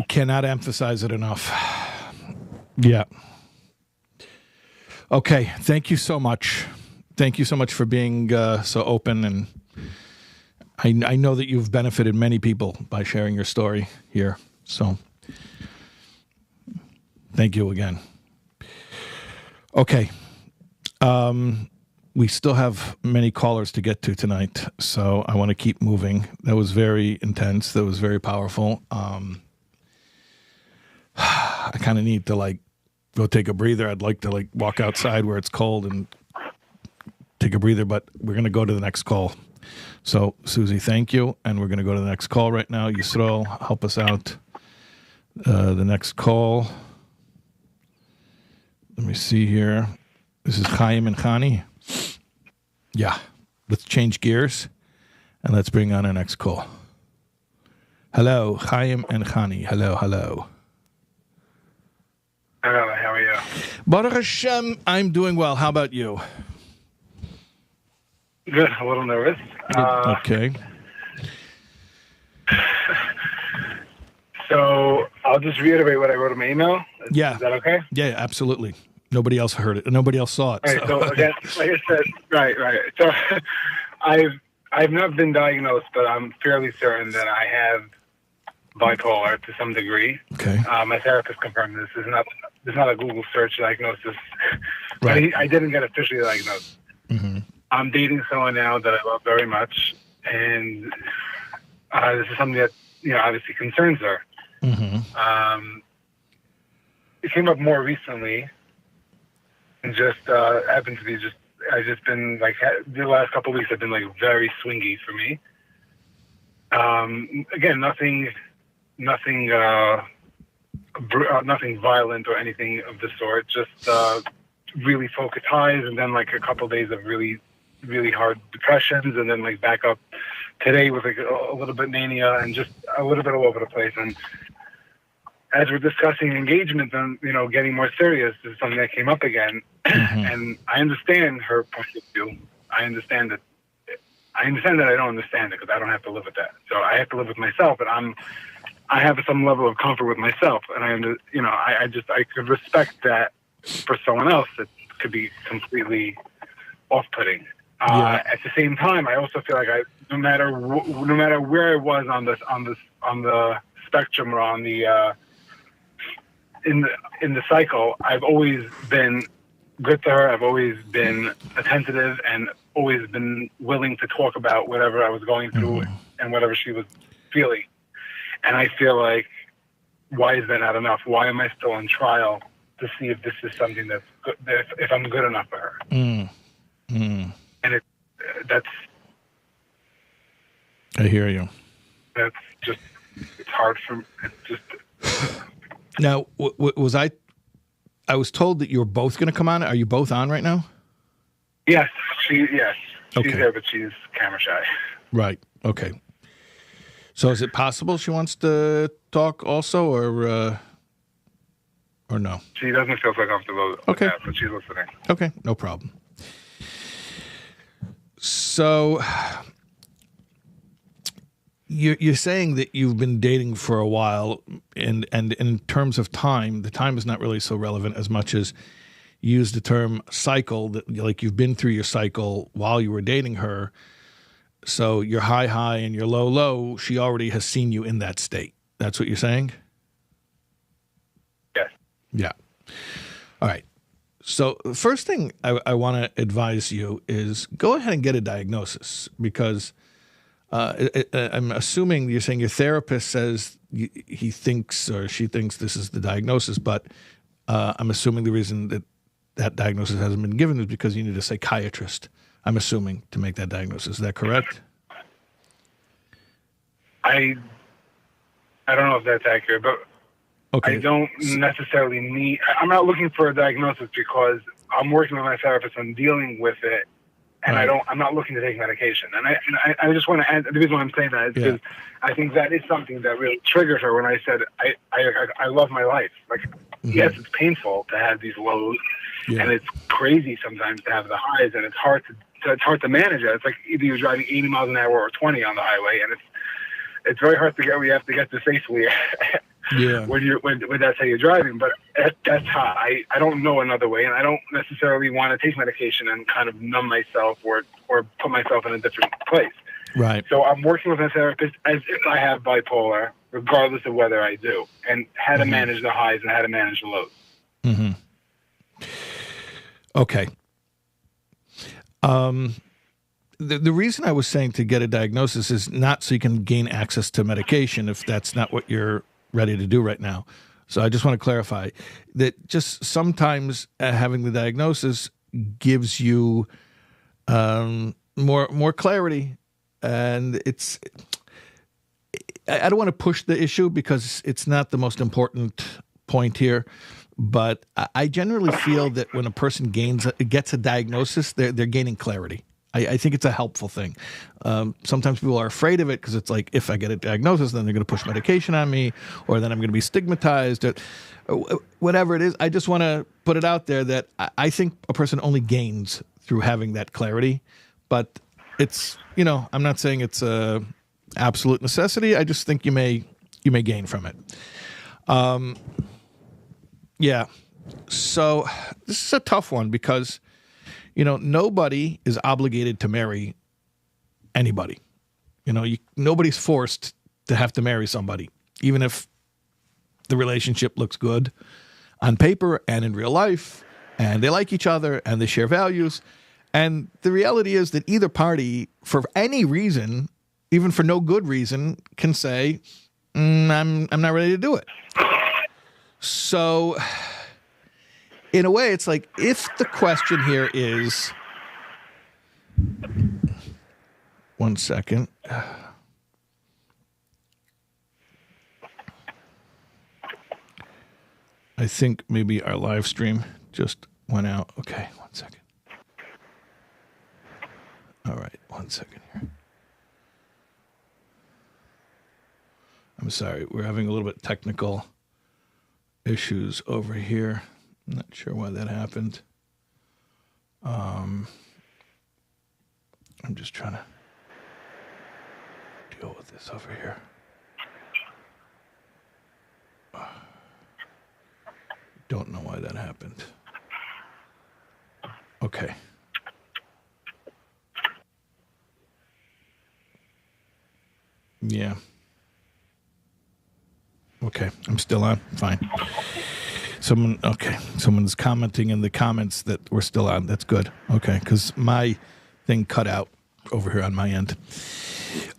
Cannot emphasize it enough. Yeah. Okay. Thank you so much. Thank you so much for being so open, and I know that you've benefited many people by sharing your story here. So Thank you again. Okay. We still have many callers to get to tonight, so I want to keep moving. That was very intense. That was very powerful. I kind of need to go take a breather. I'd like to walk outside where it's cold and take a breather, but we're going to go to the next call. So, Susie, thank you. And we're going to go to the next call right now. Yisrael, help us out. The next call. Let me see here. This is Chaim and Chani. Yeah. Let's change gears and let's bring on our next call. Hello, Chaim and Chani. Hello, hello. Hello, how are you? Baruch Hashem, I'm doing well. How about you? Good, a little nervous. Okay. So I'll just reiterate what I wrote in my email. Yeah. Is that okay? Yeah, absolutely. Nobody else heard it. Nobody else saw it. All right, so again, like I said, right. So I've not been diagnosed, but I'm fairly certain that I have bipolar to some degree. Okay. My therapist confirmed this. It's not a Google search diagnosis. Right. I didn't get officially diagnosed. Mm-hmm. I'm dating someone now that I love very much, and this is something that obviously concerns her. Mm-hmm. It came up more recently, and just happened to be I've just been the last couple of weeks have been very swingy for me. Again, nothing violent or anything of the sort. Just really focused highs, and then a couple of days of really, really hard depressions, and then back up today with a little bit mania and just a little bit all over the place. And as we're discussing engagement and getting more serious, this is something that came up again. Mm-hmm. And I understand her point of view. I understand that I don't understand it because I don't have to live with that. So I have to live with myself, but I have some level of comfort with myself, and I could respect that. For someone else, it could be completely off-putting. At the same time, I also feel like no matter where I was on the spectrum or on the in the cycle, I've always been good to her. I've always been attentive and always been willing to talk about whatever I was going through and whatever she was feeling. And I feel like, why is that not enough? Why am I still on trial to see if this is something that's good, if I'm good enough for her? And that's. I hear you. That's just, it's hard for me. It's just. Now, was I was told that you're both going to come on. Are you both on right now? Yes, she's Okay. there, but she's camera shy. Right. Okay. So is it possible she wants to talk also, or no? She doesn't feel so comfortable with Okay. that, but she's listening. Okay, no problem. So you're saying that you've been dating for a while, and in terms of time, the time is not really so relevant as much as you use the term cycle, that you've been through your cycle while you were dating her. So you're high and you're low. She already has seen you in that state. That's what you're saying? Yes. Yeah. All right. So the first thing I want to advise you is go ahead and get a diagnosis, because I'm assuming you're saying your therapist says he thinks or she thinks this is the diagnosis, but I'm assuming the reason that diagnosis hasn't been given is because you need a psychiatrist, I'm assuming, to make that diagnosis. Is that correct? I don't know if that's accurate, but okay. I don't necessarily need. I'm not looking for a diagnosis because I'm working with my therapist on dealing with it, and Right. I'm not looking to take medication. And I just want to add, the reason why I'm saying that is because I think that is something that really triggered her when I said I love my life. Yes, it's painful to have these lows, and it's crazy sometimes to have the highs, and it's hard to manage it. It's like either you're driving 80 miles an hour or 20 on the highway, and it's very hard to get where you have to get to safely. When that's how you're driving, but that's how I don't know another way, and I don't necessarily want to take medication and kind of numb myself or put myself in a different place. Right. So I'm working with a therapist as if I have bipolar, regardless of whether I do, and how to manage the highs and how to manage the lows. Okay. The reason I was saying to get a diagnosis is not so you can gain access to medication if that's not what you're ready to do right now. So I just want to clarify that just sometimes having the diagnosis gives you more clarity, and I don't want to push the issue because it's not the most important point here. But I generally feel that when a person gets a diagnosis, they're gaining clarity. I think it's a helpful thing. Sometimes people are afraid of it because it's like, if I get a diagnosis, then they're going to push medication on me, or then I'm going to be stigmatized, or whatever it is. I just want to put it out there that I think a person only gains through having that clarity. But it's, I'm not saying it's a absolute necessity. I just think you may gain from it. Yeah. So this is a tough one because, nobody is obligated to marry anybody. Nobody's forced to have to marry somebody, even if the relationship looks good on paper and in real life, and they like each other and they share values. And the reality is that either party, for any reason, even for no good reason, can say, I'm not ready to do it. So in a way, it's like, if the question here is, one second. I think maybe our live stream just went out. Okay, one second. All right, one second here. I'm sorry, we're having a little bit technical issues over here. I'm not sure why that happened. I'm just trying to deal with this over here. Don't know why that happened. Okay. Yeah. Okay, I'm still on. Fine. Someone's commenting in the comments that we're still on. That's good. Okay, because my thing cut out over here on my end.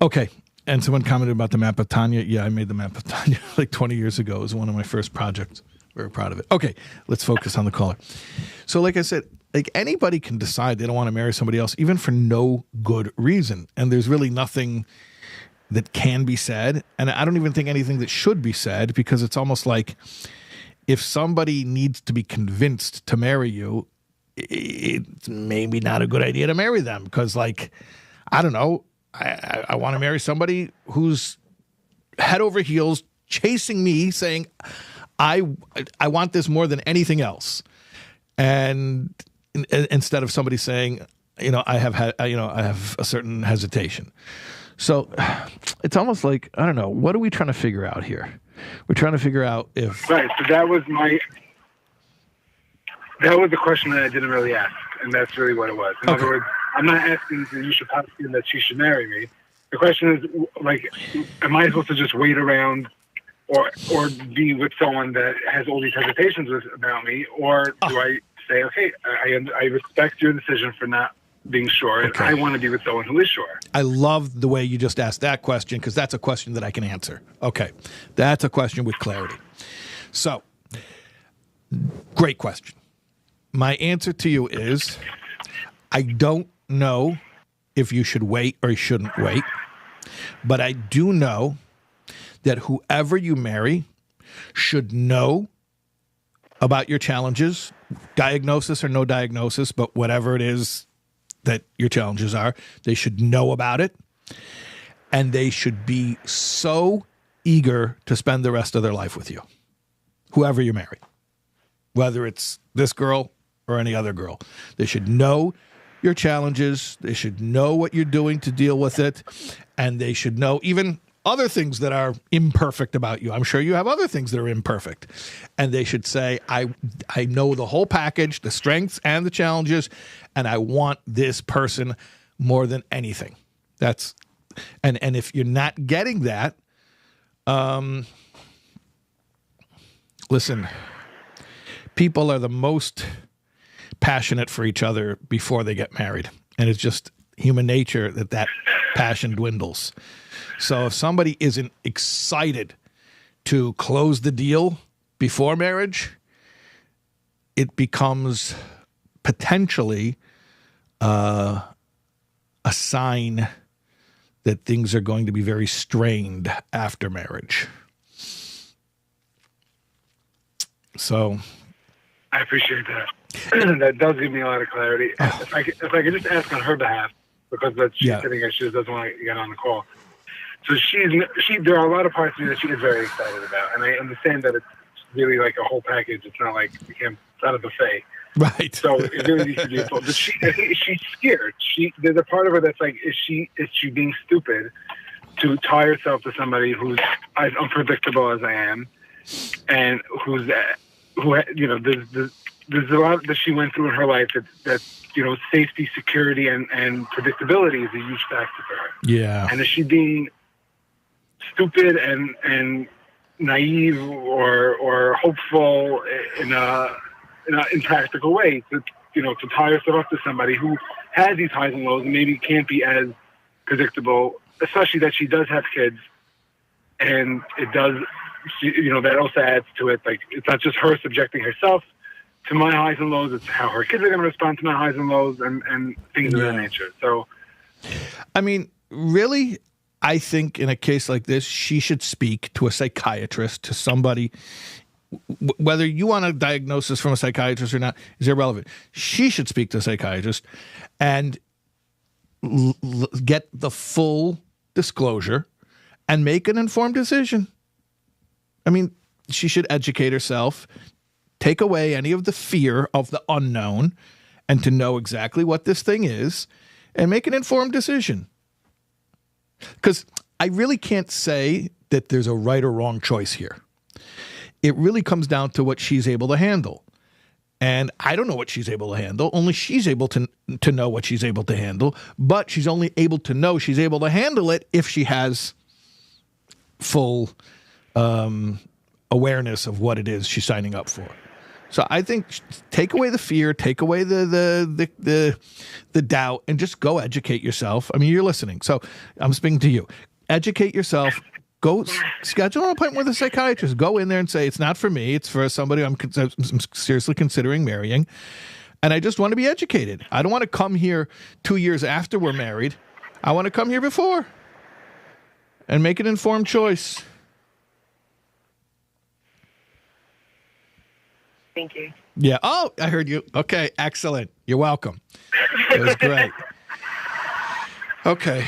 Okay, and someone commented about the map of Tanya. Yeah, I made the map of Tanya like 20 years ago. It was one of my first projects. Very proud of it. Okay, let's focus on the caller. So like I said, like anybody can decide they don't want to marry somebody else, even for no good reason. And there's really nothing that can be said. And I don't even think anything that should be said, because it's almost like if somebody needs to be convinced to marry you, it's maybe not a good idea to marry them. Because, like, I don't know, I want to marry somebody who's head over heels chasing me, saying, I want this more than anything else. And instead of somebody saying, I have a certain hesitation. So it's almost like, I don't know, what are we trying to figure out here? We're trying to figure out if... Right, so that was the question that I didn't really ask, and that's really what it was. In other words, I'm not asking that you should possibly that she should marry me. The question is, like, am I supposed to just wait around or be with someone that has all these hesitations about me, or do I say, okay, I respect your decision for not being sure, and I want to be with someone who is sure? I love the way you just asked that question, because that's a question that I can answer. Okay, that's a question with clarity. So, great question. My answer to you is, I don't know if you should wait or you shouldn't wait, but I do know that whoever you marry should know about your challenges, diagnosis or no diagnosis, but whatever it is that your challenges are, they should know about it, and they should be so eager to spend the rest of their life with you, whoever you marry, whether it's this girl or any other girl. They should know your challenges, they should know what you're doing to deal with it, and they should know even other things that are imperfect about you. I'm sure you have other things that are imperfect. And they should say, I know the whole package, the strengths and the challenges, and I want this person more than anything. That's and if you're not getting that, listen, people are the most passionate for each other before they get married. And it's just human nature that passion dwindles. So if somebody isn't excited to close the deal before marriage, it becomes potentially a sign that things are going to be very strained after marriage. So I appreciate that. That does give me a lot of clarity. If I could just ask on her behalf, because she's sitting here, she doesn't want to get on the call. So there are a lot of parts of me that she is very excited about, and I understand that it's really like a whole package. It's not like it's not a buffet. Right. So it really needs to be full. But I think she's scared. There's a part of her that's like, is she being stupid to tie herself to somebody who's as unpredictable as I am, and there's a lot that she went through in her life that safety, security, and predictability is a huge factor for her. Yeah. And is she being stupid and naive or hopeful in a impractical way to tie herself up to somebody who has these highs and lows and maybe can't be as predictable, especially that she does have kids, and it does, that also adds to it. Like, it's not just her subjecting herself to my highs and lows, it's how her kids are going to respond to my highs and lows and things of that nature. So, I mean, really, I think in a case like this, she should speak to a psychiatrist, to somebody. Whether you want a diagnosis from a psychiatrist or not is irrelevant. She should speak to a psychiatrist and get the full disclosure and make an informed decision. I mean, she should educate herself, take away any of the fear of the unknown, and to know exactly what this thing is and make an informed decision. Because I really can't say that there's a right or wrong choice here. It really comes down to what she's able to handle. And I don't know what she's able to handle. Only she's able to know what she's able to handle. But she's only able to know she's able to handle it if she has full awareness of what it is she's signing up for. So I think take away the fear, take away the doubt, and just go educate yourself. I mean, you're listening, so I'm speaking to you. Educate yourself. Go schedule an appointment with a psychiatrist. Go in there and say, it's not for me. It's for somebody I'm seriously considering marrying. And I just want to be educated. I don't want to come here 2 years after we're married. I want to come here before and make an informed choice. Thank you. Yeah. Oh, I heard you. Okay. Excellent. You're welcome. It was great. Okay.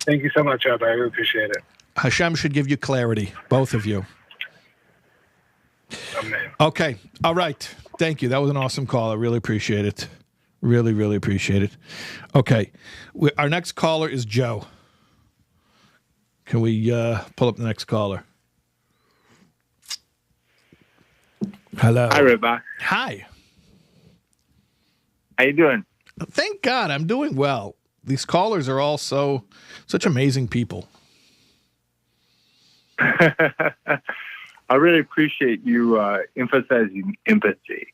Thank you so much, Rabbi. I really appreciate it. Hashem should give you clarity, both of you. Amen. Okay. All right. Thank you. That was an awesome call. I really appreciate it. Really, really appreciate it. Okay. Our next caller is Joe. Can we pull up the next caller? Hello. Hi, Rabbi. Hi. How you doing? Thank God. I'm doing well. These callers are all such amazing people. I really appreciate you emphasizing empathy.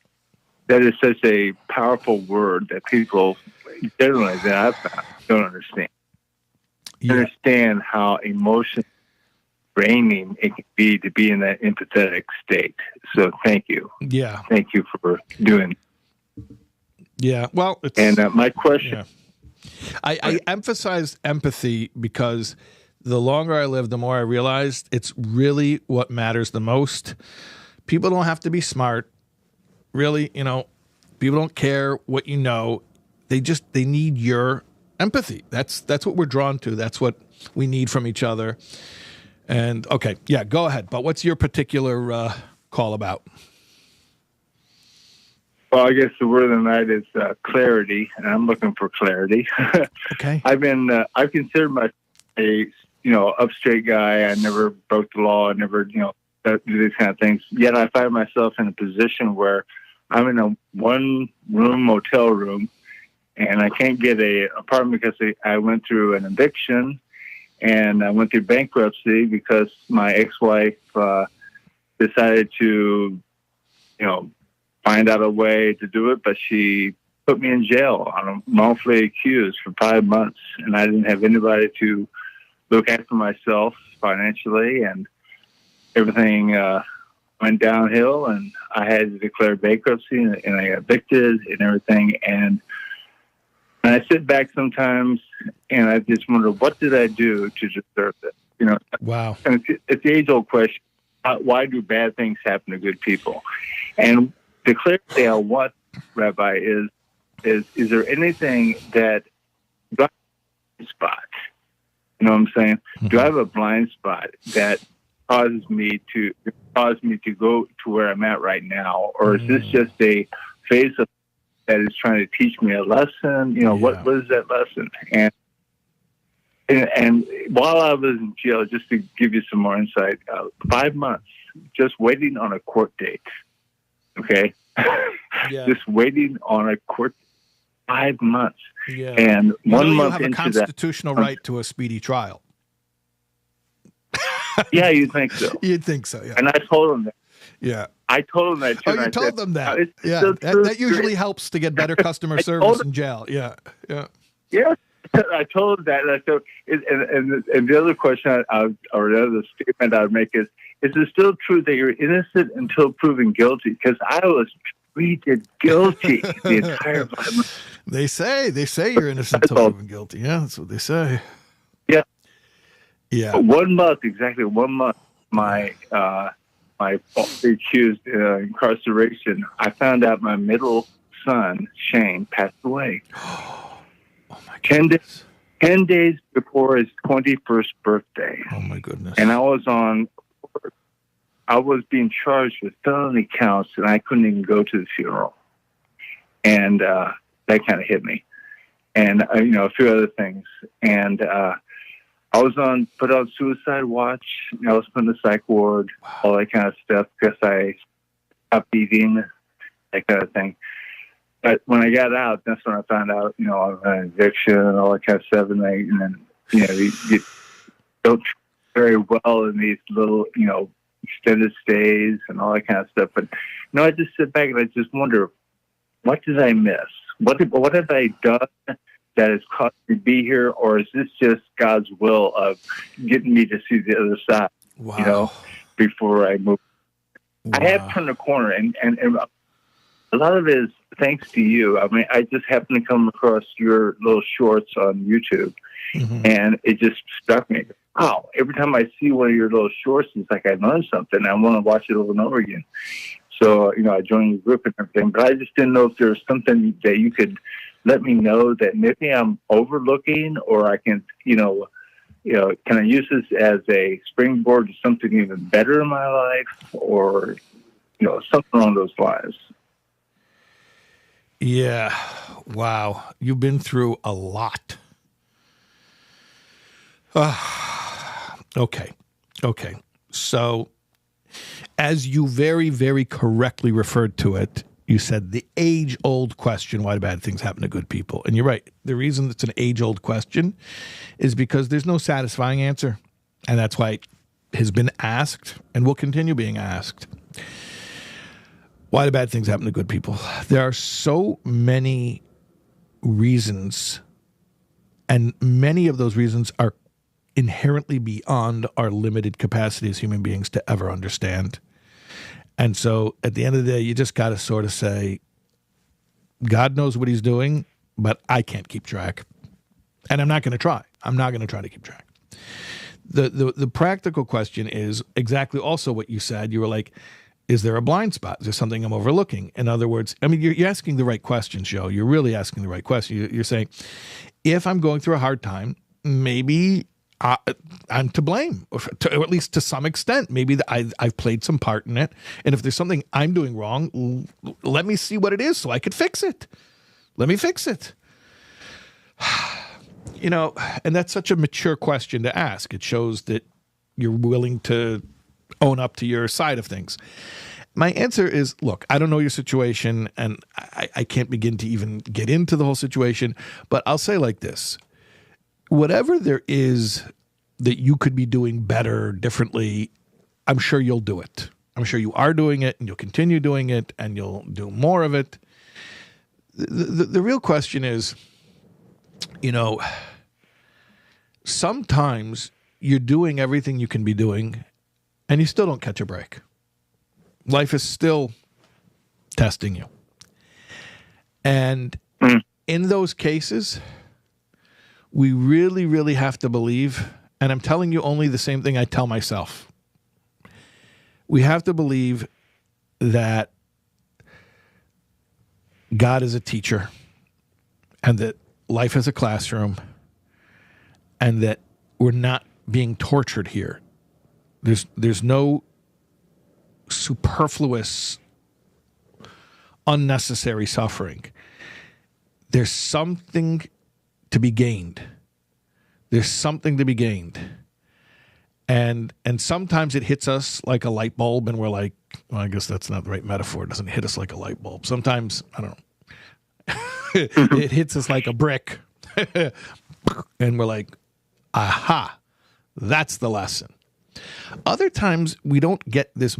That is such a powerful word that people generally that I've found don't understand. Yeah. Understand how emotional draining it can be to be in that empathetic state. So thank you. Yeah. Thank you for doing. Yeah. Well, it's, and my question. Yeah. I emphasize empathy because the longer I live, the more I realized it's really what matters the most. People don't have to be smart. Really, people don't care what you know. They need your empathy. That's what we're drawn to. That's what we need from each other. And okay, yeah, go ahead. But what's your particular call about? Well, I guess the word of the night is clarity, and I'm looking for clarity. Okay. I've considered myself a, up straight guy. I never broke the law. I never, do these kind of things. Yet I find myself in a position where I'm in a one-room motel room, and I can't get an apartment because I went through an eviction, and I went through bankruptcy because my ex-wife decided to find out a way to do it, but she put me in jail. I'm wrongfully accused for 5 months, and I didn't have anybody to look after myself financially, and everything went downhill, and I had to declare bankruptcy, and I got evicted and everything. And I sit back sometimes, and I just wonder, what did I do to deserve this? Wow. And it's the age-old question: why do bad things happen to good people? And the clarity I want, Rabbi, is there anything that do I have a blind spot? You know what I'm saying? Mm-hmm. Do I have a blind spot that causes me to go to where I'm at right now, or is this just a phase of that is trying to teach me a lesson? What is that lesson? And while I was in jail, just to give you some more insight, 5 months just waiting on a court date. Okay. Yeah. Just waiting on a court 5 months. Yeah. And 1 month you have into a constitutional right to a speedy trial. Yeah, you'd think so. You'd think so, yeah. And I told them that. Yeah. I told them that too. Oh, you told them that. Yeah. That usually helps to get better customer service in jail. Yeah. Yeah. Yeah. I told them that. And I said, and the other question or the other statement I would make is it still true that you're innocent until proven guilty? Because I was treated guilty the entire 5 months. They say you're innocent until proven guilty. Yeah, that's what they say. Yeah. Yeah. 1 month, exactly 1 month, my falsely accused incarceration, I found out my middle son, Shane, passed away. Oh, my goodness. 10 days before his 21st birthday. Oh, my goodness. And I was being charged with felony counts, and I couldn't even go to the funeral. And that kind of hit me. And, a few other things. And I was put on suicide watch. I was put in the psych ward, all that kind of stuff, because I stopped eating, that kind of thing. But when I got out, that's when I found out, I was an addiction and all that kind of stuff. And then, you don't very well in these little, extended stays and all that kind of stuff. But, I just sit back and I just wonder, what did I miss? What have I done that has caused me to be here? Or is this just God's will of getting me to see the other side, before I move? Wow. I have turned a corner, and a lot of it is thanks to you. I mean, I just happened to come across your little shorts on YouTube, and it just struck me. Wow, every time I see one of your little shorts, it's like I learned something. I want to watch it over and over again. So, I joined the group and everything, but I just didn't know if there was something that you could let me know that maybe I'm overlooking, or I can, can I use this as a springboard to something even better in my life, or, something along those lines. Yeah. Wow. You've been through a lot. Okay. So, as you very, very correctly referred to it, you said the age-old question, why do bad things happen to good people? And you're right. The reason it's an age-old question is because there's no satisfying answer. And that's why it has been asked and will continue being asked. Why do bad things happen to good people? There are so many reasons, and many of those reasons are inherently beyond our limited capacity as human beings to ever understand. And so at the end of the day, you just got to sort of say, God knows what he's doing, but I can't keep track. And I'm not going to try. I'm not going to try to keep track. The practical question is exactly also what you said. You were like, is there a blind spot? Is there something I'm overlooking? In other words, I mean, you're asking the right question, Joe. You're really asking the right question. You're saying, if I'm going through a hard time, maybe I'm to blame, or at least to some extent. Maybe I've played some part in it. And if there's something I'm doing wrong, let me see what it is so I could fix it. Let me fix it. And that's such a mature question to ask. It shows that you're willing to own up to your side of things. My answer is, look, I don't know your situation, and I can't begin to even get into the whole situation, but I'll say like this. Whatever there is that you could be doing better, differently, I'm sure you'll do it. I'm sure you are doing it, and you'll continue doing it, and you'll do more of it. The real question is, sometimes you're doing everything you can be doing, and you still don't catch a break. Life is still testing you. And in those cases, we really, really have to believe, and I'm telling you only the same thing I tell myself. We have to believe that God is a teacher, and that life is a classroom, and that we're not being tortured here. There's no superfluous, unnecessary suffering. There's something to be gained. There's something to be gained. And sometimes it hits us like a light bulb, and we're like, well, I guess that's not the right metaphor. It doesn't hit us like a light bulb. Sometimes, I don't know, it hits us like a brick. And we're like, aha, that's the lesson. Other times we don't get this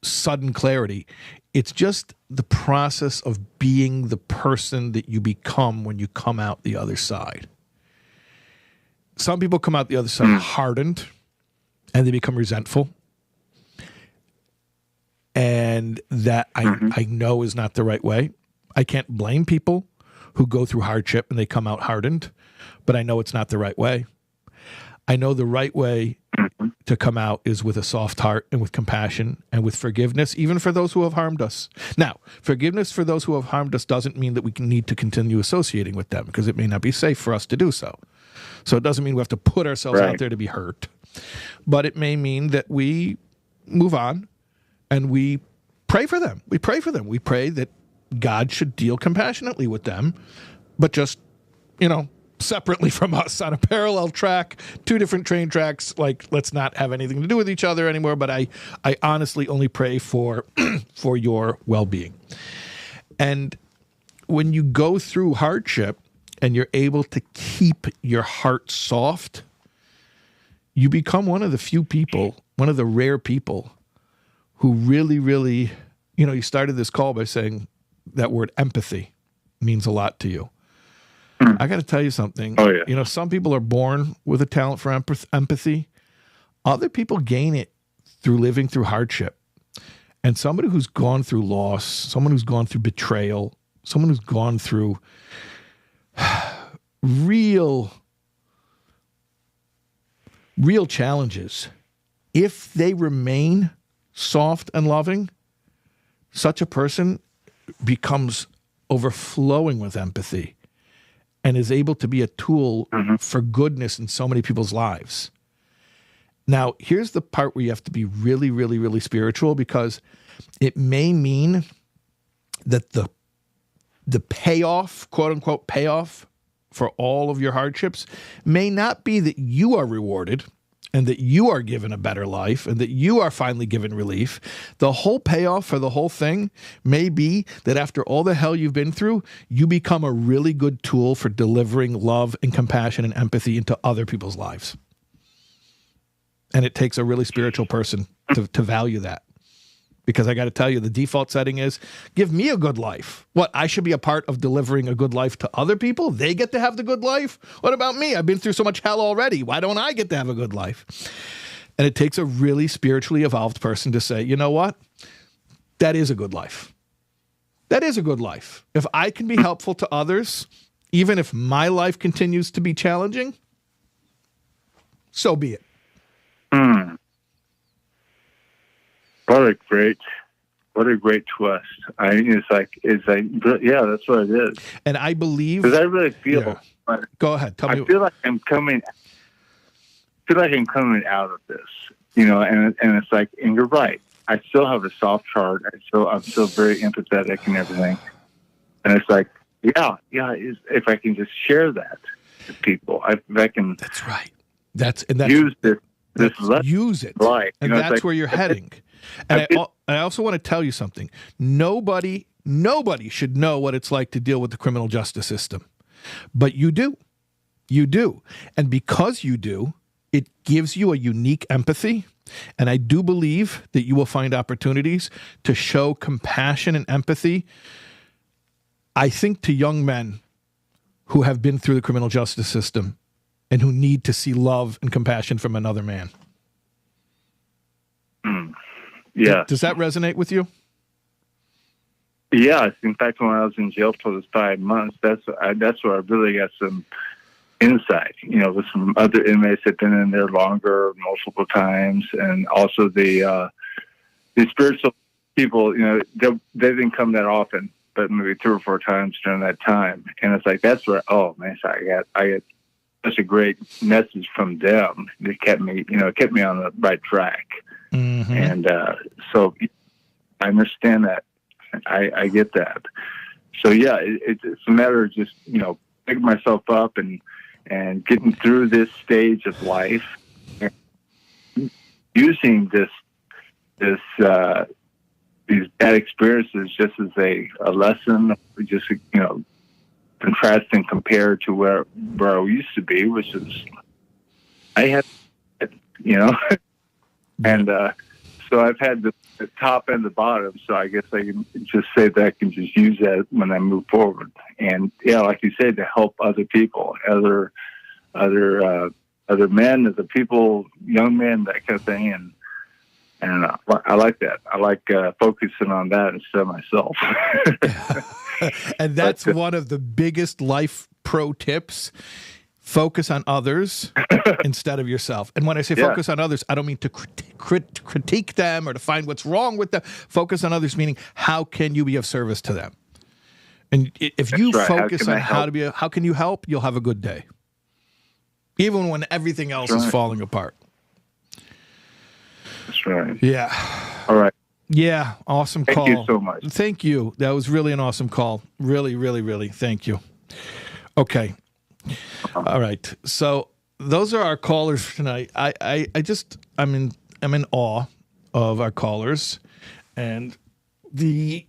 sudden clarity. It's just the process of being the person that you become when you come out the other side. Some people come out the other side hardened, and they become resentful. And that I know is not the right way. I can't blame people who go through hardship and they come out hardened, but I know it's not the right way. I know the right way to come out is with a soft heart and with compassion and with forgiveness, even for those who have harmed us. Now, forgiveness for those who have harmed us doesn't mean that we need to continue associating with them, because it may not be safe for us to do so. So it doesn't mean we have to put ourselves out there to be hurt. But it may mean that we move on and we pray for them. We pray for them. We pray that God should deal compassionately with them, but just, separately from us on a parallel track, two different train tracks. Like, let's not have anything to do with each other anymore. But I honestly only pray for for your well-being. And when you go through hardship and you're able to keep your heart soft, you become one of the few people, one of the rare people who really, really, you started this call by saying that word empathy means a lot to you. I got to tell you something. Oh, yeah. Some people are born with a talent for empathy. Other people gain it through living through hardship. And somebody who's gone through loss, someone who's gone through betrayal, someone who's gone through real challenges, if they remain soft and loving, such a person becomes overflowing with empathy and is able to be a tool for goodness in so many people's lives. Now, here's the part where you have to be really, really, really spiritual, because it may mean that the payoff, quote unquote payoff, for all of your hardships may not be that you are rewarded and that you are given a better life and that you are finally given relief. The whole payoff for the whole thing may be that after all the hell you've been through, you become a really good tool for delivering love and compassion and empathy into other people's lives. And it takes a really spiritual person to value that. Because I got to tell you, the default setting is, give me a good life. What, I should be a part of delivering a good life to other people? They get to have the good life? What about me? I've been through so much hell already. Why don't I get to have a good life? And it takes a really spiritually evolved person to say, you know what? That is a good life. That is a good life. If I can be helpful to others, even if my life continues to be challenging, so be it. What a great twist. It's like, yeah, that's what it is. And I believe, because I really feel. Yeah. Go ahead. Tell me. I feel like I'm coming out of this, and it's like, and you're right. I still have a soft heart. I'm still very empathetic and everything. And it's like, if I can just share that to people, if I can. That's right. That's use this. Use it. Right. And that's like, where you're heading. And I also want to tell you something. Nobody should know what it's like to deal with the criminal justice system. But you do. You do. And because you do, it gives you a unique empathy. And I do believe that you will find opportunities to show compassion and empathy, I think, to young men who have been through the criminal justice system and who need to see love and compassion from another man. Yeah. Does that resonate with you? Yeah. In fact, when I was in jail for those 5 months, that's where I really got some insight, with some other inmates that have been in there longer, multiple times. And also the spiritual people, they didn't come that often, but maybe 3 or 4 times during that time. And it's like, that's where, oh man, so I got such a great message from them that kept me on the right track. Mm-hmm. And so I understand that. I get that. So yeah, it's a matter of just, picking myself up and getting through this stage of life, and using these bad experiences just as a lesson, just, contrast and compare to where I used to be, which is, I had, and so I've had the top and the bottom. So I guess I can just say that I can just use that when I move forward. And yeah, like you said, to help other people, other men, other people, young men, that kind of thing. And I like that. I like focusing on that instead of myself. And that's one of the biggest life pro tips. Focus on others instead of yourself. And when I say focus on others, I don't mean to critique them or to find what's wrong with them. Focus on others, meaning how can you be of service to them? And if you focus on how can you help, you'll have a good day. Even when everything else is falling apart. That's right. Yeah. All right. Yeah. Awesome call. Thank you so much. Thank you. That was really an awesome call. Really, really, really. Thank you. Okay. All right. So those are our callers for tonight. I'm in awe of our callers and the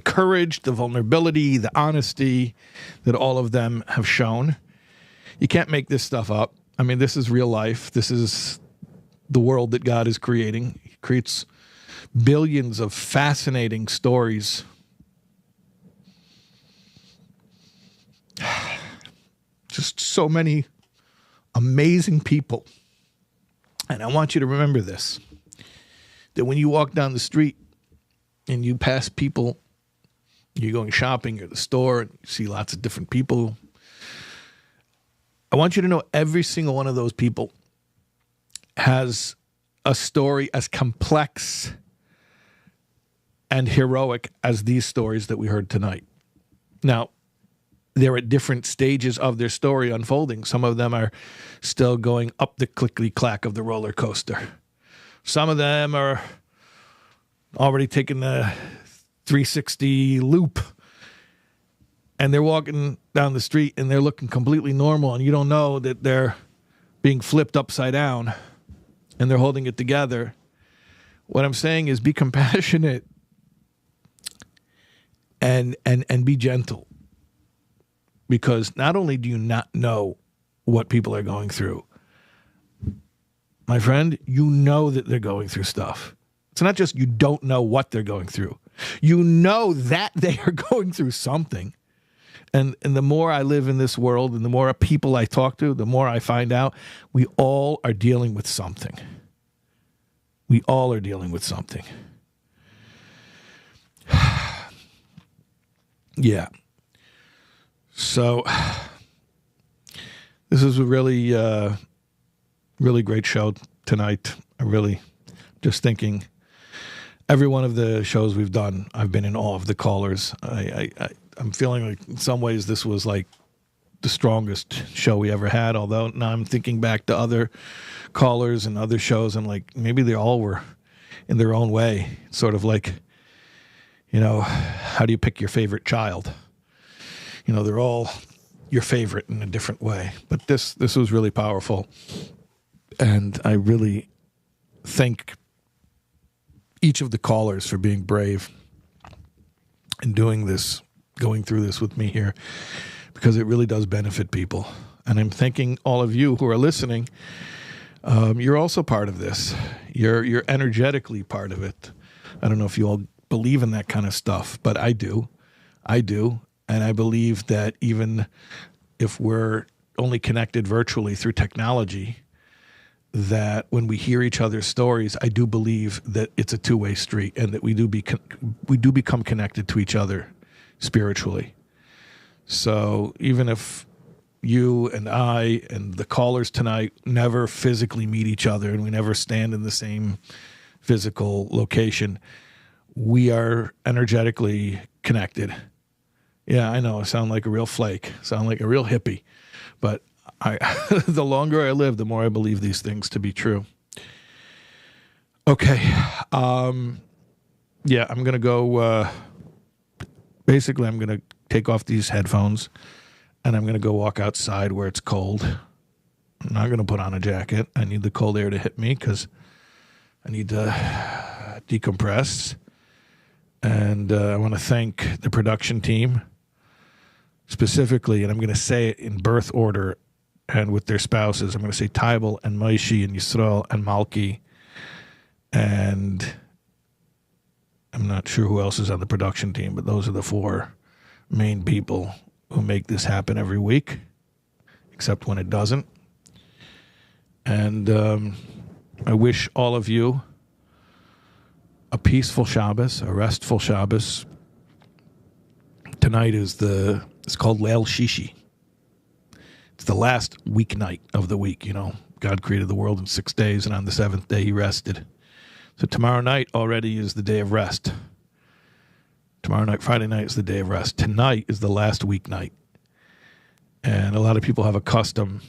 courage, the vulnerability, the honesty that all of them have shown. You can't make this stuff up. I mean, this is real life. This is the world that God is creating. He creates billions of fascinating stories. Just so many amazing people. And I want you to remember this, that when you walk down the street and you pass people, you're going shopping, you're at the store, and you see lots of different people. I want you to know every single one of those people has a story as complex and heroic as these stories that we heard tonight. Now, they're at different stages of their story unfolding. Some of them are still going up the clickety-clack of the roller coaster. Some of them are already taking the 360 loop, and they're walking down the street and they're looking completely normal, and you don't know that they're being flipped upside down and they're holding it together. What I'm saying is be compassionate and be gentle. Because not only do you not know what people are going through, my friend, you know that they're going through stuff. It's not just you don't know what they're going through. You know that they are going through something. And the more I live in this world and the more people I talk to, the more I find out we all are dealing with something. We all are dealing with something. Yeah. So this is a really, really great show tonight. I really just thinking every one of the shows we've done, I've been in awe of the callers. I'm feeling like in some ways this was like the strongest show we ever had. Although now I'm thinking back to other callers and other shows, and like maybe they all were in their own way. Sort of like, how do you pick your favorite child? They're all your favorite in a different way. But this was really powerful. And I really thank each of the callers for being brave and doing this, going through this with me here, because it really does benefit people. and I'm thanking all of you who are listening. You're also part of this. You're energetically part of it. I don't know if you all believe in that kind of stuff, but I do. And I believe that even if we're only connected virtually through technology, that when we hear each other's stories, I do believe that it's a two-way street, and that we do become connected to each other spiritually. So even if you and I and the callers tonight never physically meet each other, and we never stand in the same physical location, we are energetically connected. Yeah, I know I sound like a real flake, sound like a real hippie, but the longer I live, the more I believe these things to be true. Okay. Yeah, I'm going to go, basically I'm going to take off these headphones, and I'm going to go walk outside where it's cold. I'm not going to put on a jacket. I need the cold air to hit me because I need to decompress. And I want to thank the production team specifically, and I'm going to say it in birth order and with their spouses. I'm going to say Taibel and Maishi and Yisrael and Malki. And I'm not sure who else is on the production team, but those are the four main people who make this happen every week, except when it doesn't. And I wish all of you a peaceful Shabbos, a restful Shabbos. Tonight is it's called Leil Shishi. It's the last weeknight of the week. You know, God created the world in 6 days, and on the seventh day he rested. So tomorrow night already is the day of rest. Tomorrow night, Friday night, is the day of rest. Tonight is the last weeknight. And a lot of people have a custom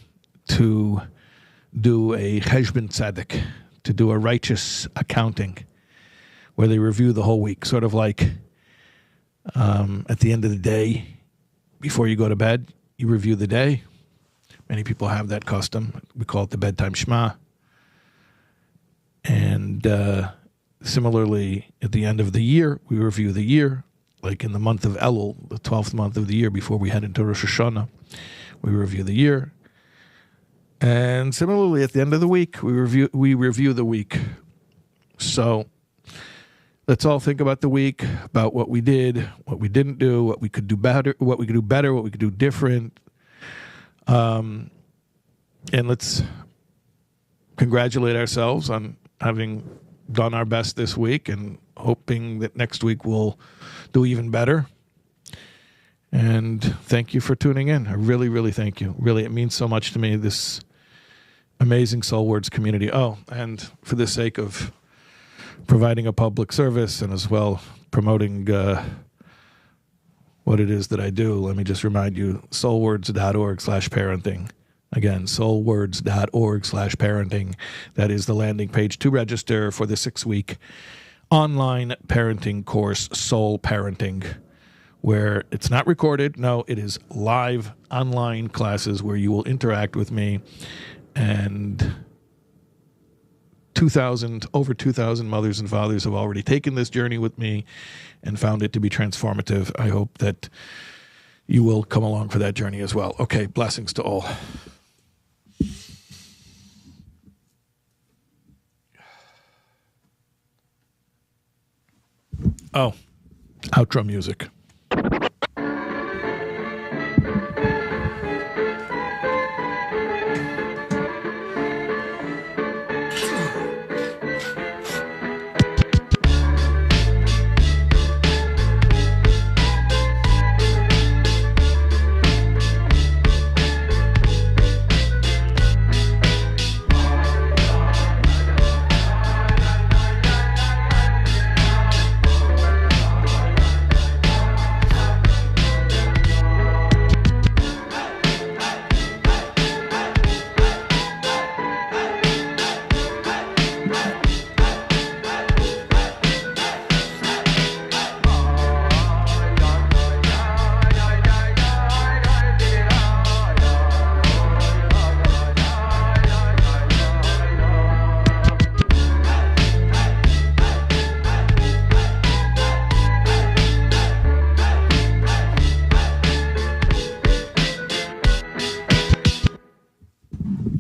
to do a cheshbon tzedek, to do a righteous accounting, where they review the whole week, sort of like at the end of the day, before you go to bed, you review the day. Many people have that custom. We call it the bedtime shema. And similarly, at the end of the year, we review the year. Like in the month of Elul, the 12th month of the year, before we head into Rosh Hashanah, we review the year. And similarly, at the end of the week, we review the week. So let's all think about the week, about what we did, what we didn't do, what we could do better, what we could do different. And let's congratulate ourselves on having done our best this week, and hoping that next week we'll do even better. And thank you for tuning in. I really, really thank you. Really, it means so much to me, this amazing SoulWords community. Oh, and for the sake of providing a public service and as well promoting what it is that I do, let me just remind you, soulwords.org/parenting. Again, soulwords.org/parenting. That is the landing page to register for the 6-week online parenting course, Soul Parenting, where it's not recorded. No, it is live online classes where you will interact with me, and over 2,000 mothers and fathers have already taken this journey with me and found it to be transformative. I hope that you will come along for that journey as well. Okay, blessings to all. Oh, outro music.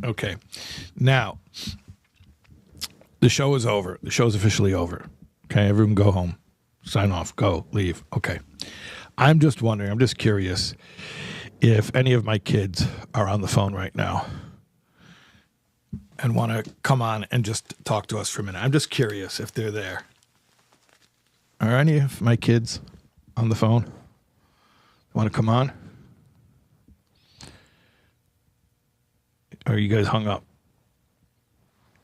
Okay. Now, the show is over. The show is officially over. Okay, everyone go home. Sign off. Go. Leave. Okay. I'm just wondering, I'm just curious if any of my kids are on the phone right now and want to come on and just talk to us for a minute. I'm just curious if they're there. Are any of my kids on the phone? Want to come on? Or are you guys hung up?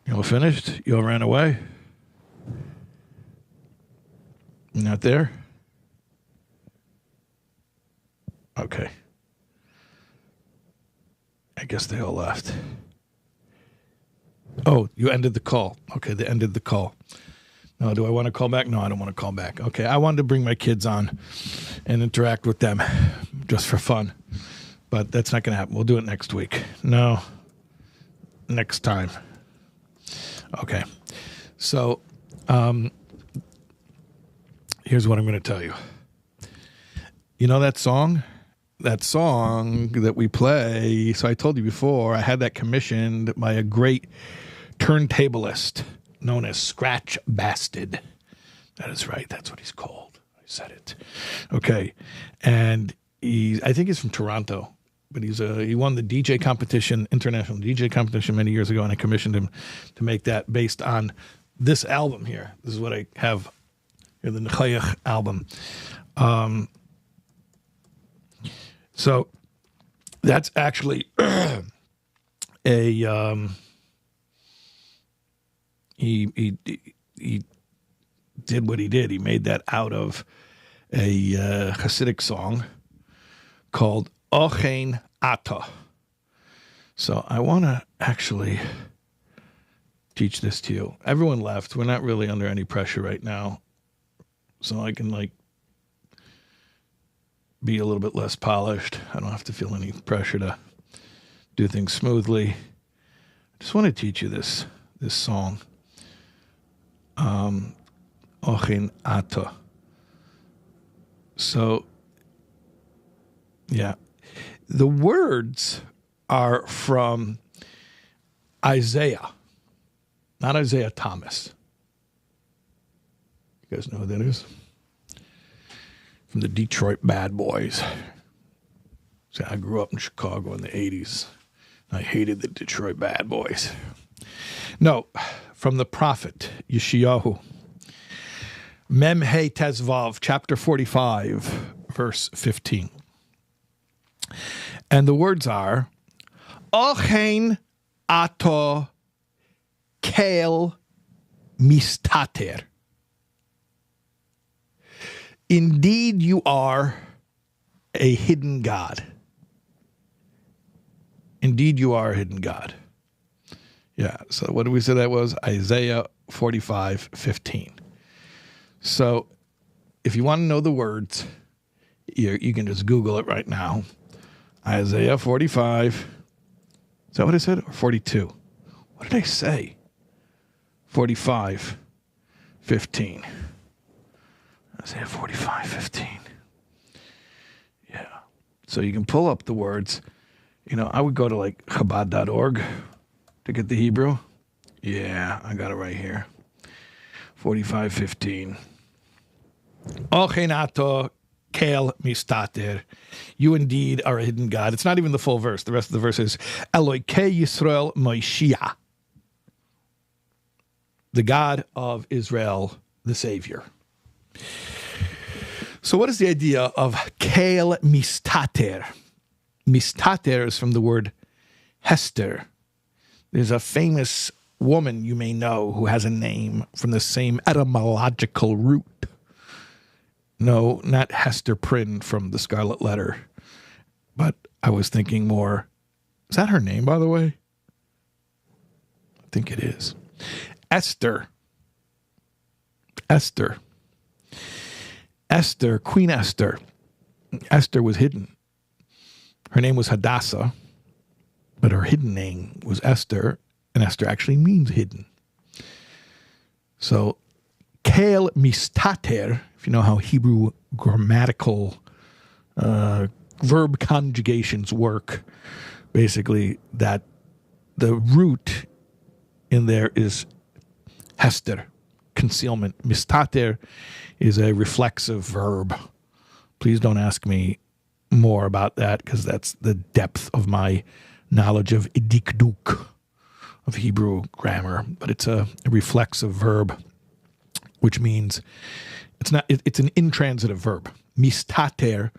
You all finished? You all ran away? Not there? Okay. I guess they all left. Oh, you ended the call. Okay, they ended the call. No, do I want to call back? No, I don't want to call back. Okay, I wanted to bring my kids on and interact with them just for fun. But that's not going to happen. We'll do it next week. No, next time. Okay. So, here's what I'm going to tell you. You know that song? That song that we play. So I told you before, I had that commissioned by a great turntablist known as Scratch Bastard. That is right. That's what he's called. I said it. Okay. And I think he's from Toronto, but he won the DJ competition, international DJ competition many years ago, and I commissioned him to make that based on this album here. This is what I have here, the Nechayach album. So that's actually he did what he did. He made that out of a Hasidic song called Ochein Ata. So I want to actually teach this to you. Everyone left. We're not really under any pressure right now. So I can be a little bit less polished. I don't have to feel any pressure to do things smoothly. I just want to teach you this song. Ochein Ata. So, yeah. The words are from Isaiah, not Isaiah Thomas. You guys know who that is? From the Detroit Bad Boys. See, I grew up in Chicago in the 80s. I hated the Detroit Bad Boys. No, from the prophet Yeshayahu. Mem He Tezvav, chapter 45, verse 15. And the words are, Ochein Ato Kel Mistater. Indeed, you are a hidden God. Indeed, you are a hidden God. Yeah, so what did we say that was? Isaiah 45:15. So if you want to know the words, you can just Google it right now. Isaiah 45. Is that what I said? Or 42? What did I say? 45:15. Isaiah 45:15. Yeah. So you can pull up the words. I would go to Chabad.org to get the Hebrew. Yeah, I got it right here. 45:15. Ochein Ata Kel Mistater. You indeed are a hidden God. It's not even the full verse. The rest of the verse is Eloikei Yisrael Moshiach. The God of Israel, the Savior. So what is the idea of Kel Mistater? Mistater is from the word Hester. There's a famous woman you may know who has a name from the same etymological root. No, not Hester Prynne from the Scarlet Letter, but I was thinking more, is that her name, by the way? I think it is. Esther. Queen Esther. Esther was hidden. Her name was Hadassah, but her hidden name was Esther, and Esther actually means hidden. So, Kel Mistater, if you know how Hebrew grammatical verb conjugations work, basically that the root in there is hester, concealment. Mistater is a reflexive verb. Please don't ask me more about that because that's the depth of my knowledge of idikduk, of Hebrew grammar. But it's a reflexive verb, which means it's an intransitive verb. Mistater,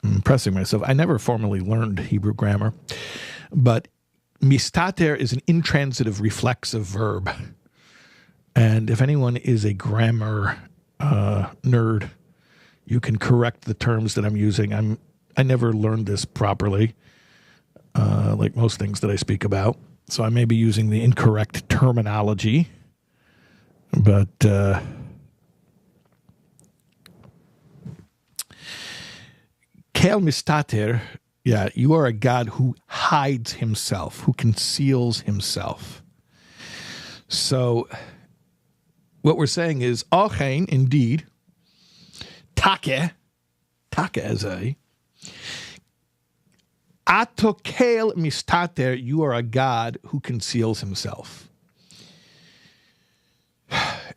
I'm impressing myself. I never formally learned Hebrew grammar, but mistater is an intransitive reflexive verb. And if anyone is a grammar nerd, you can correct the terms that I'm using. I never learned this properly, like most things that I speak about. So I may be using the incorrect terminology, but Kel mistater, yeah, you are a God who hides himself, who conceals himself. So what we're saying is, Ochein, indeed, take as a, atokel mistater, you are a God who conceals himself.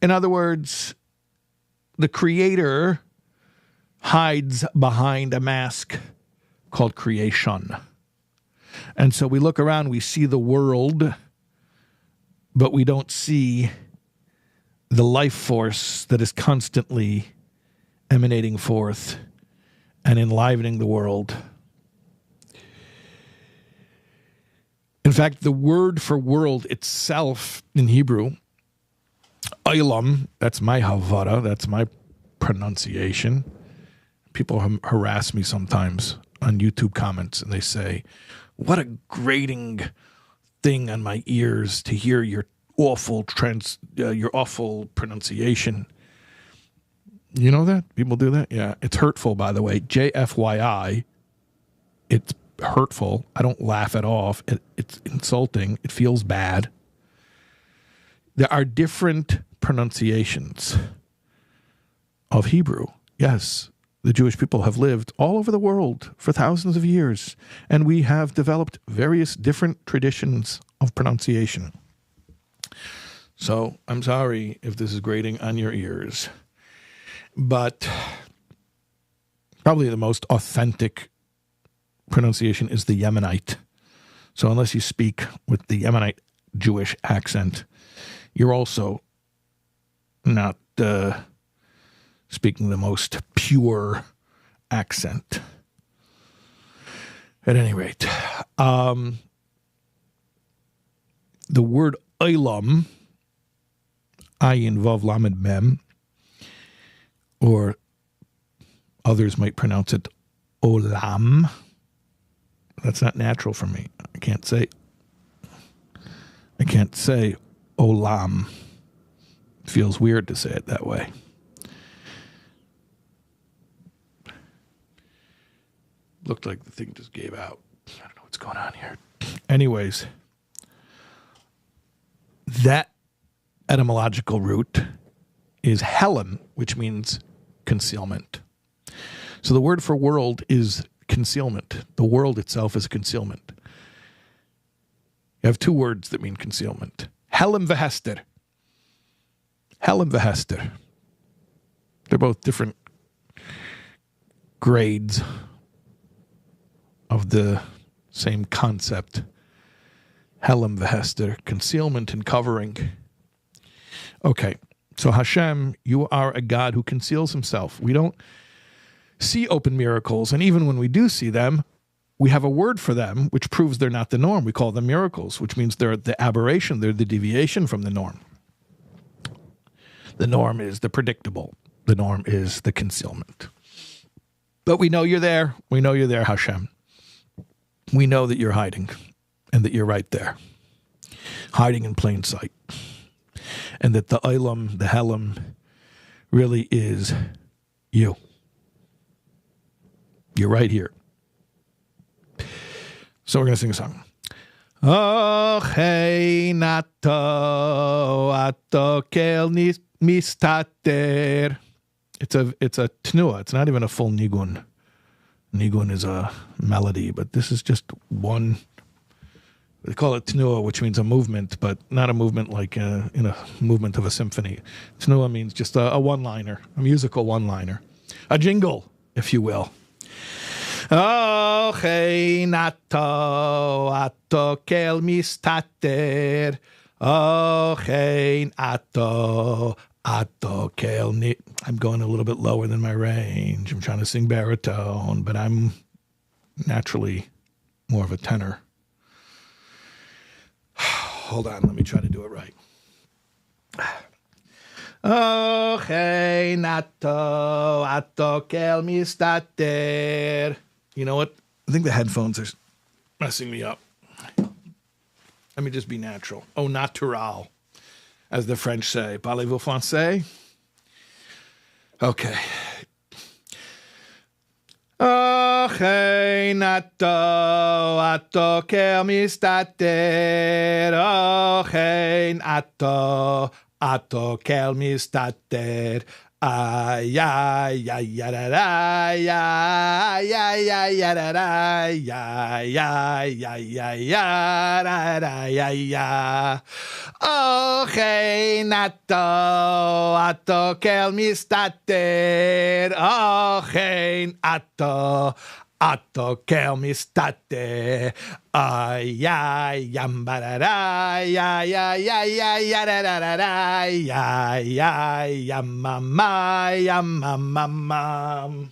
In other words, the Creator hides behind a mask called creation. And so we look around, we see the world, but we don't see the life force that is constantly emanating forth and enlivening the world. In fact, the word for world itself in Hebrew, olam, that's my havara, that's my pronunciation. People harass me sometimes on YouTube comments, and they say, what a grating thing on my ears to hear your awful pronunciation. You know that? People do that? Yeah. It's hurtful, by the way. JFYI. It's hurtful. I don't laugh it off. It's insulting. It feels bad. There are different pronunciations of Hebrew. Yes. The Jewish people have lived all over the world for thousands of years, and we have developed various different traditions of pronunciation. So I'm sorry if this is grating on your ears, but probably the most authentic pronunciation is the Yemenite. So unless you speak with the Yemenite Jewish accent, you're also not speaking the most pure accent. At any rate, the word olam, ayin vav lamed mem, or others might pronounce it olam. That's not natural for me. I can't say olam. It feels weird to say it that way. Looked like the thing just gave out. I don't know what's going on here. Anyways, that etymological root is Helen, which means concealment. So the word for world is concealment. The world itself is concealment. You have two words that mean concealment. Helen v'hester. Helen v'hester. They're both different grades of the same concept. Helem v'hester, concealment and covering. Okay, so Hashem, you are a God who conceals himself. We don't see open miracles, and even when we do see them, we have a word for them, which proves they're not the norm. We call them miracles, which means they're the aberration, they're the deviation from the norm. The norm is the predictable. The norm is the concealment. But we know you're there. We know you're there, Hashem. We know that you're hiding and that you're right there, hiding in plain sight, and that the Olam, the Helem, really is you. You're right here. So we're going to sing a song. Oh, hey, nato, atokel mistater. It's a tnua. It's not even a full nigun. Nigun is a melody, but this is just one They call it tnua, which means a movement, but not a movement like in a movement of a symphony. Tnua means just a one-liner, a musical one-liner, a jingle, if you will. Oh, hey, nato, ato, kel mistater. Oh, hey, ato, kel ni. I'm going a little bit lower than my range. I'm trying to sing baritone, but I'm naturally more of a tenor. Hold on, let me try to do it right. Oh, hey, nato, ato, kel mistater. You know what? I think the headphones are messing me up. Let me just be natural. Au natural, as the French say. Parlez-vous français? Okay. Oh, hey, nato, ato, kel mistater. Oh, hey, nato, ato, kel mistater. Ay, ay, ay, ay, ay, ay, ay, ay, ay, ay, ay, ay, ay, ay, ay. Oh, hey, nato, ato, kel mistater. Oh, hey, ato, kel mistate. Ay, ay, yambararay, ay, ay, ay, ay, yarararay, ay, ay, yamamay, yamamamam.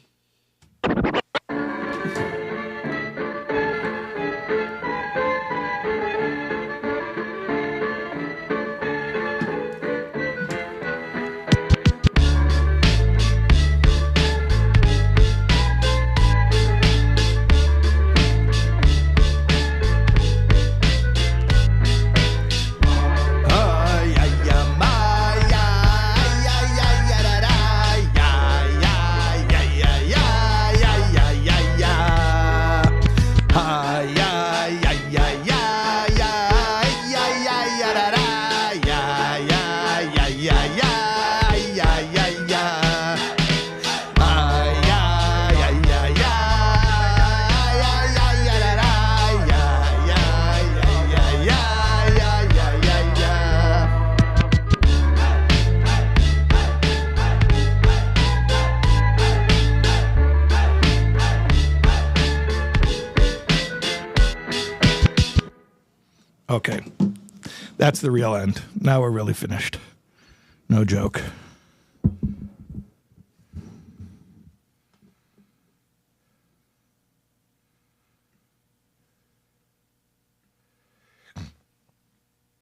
Okay, that's the real end. Now we're really finished. No joke.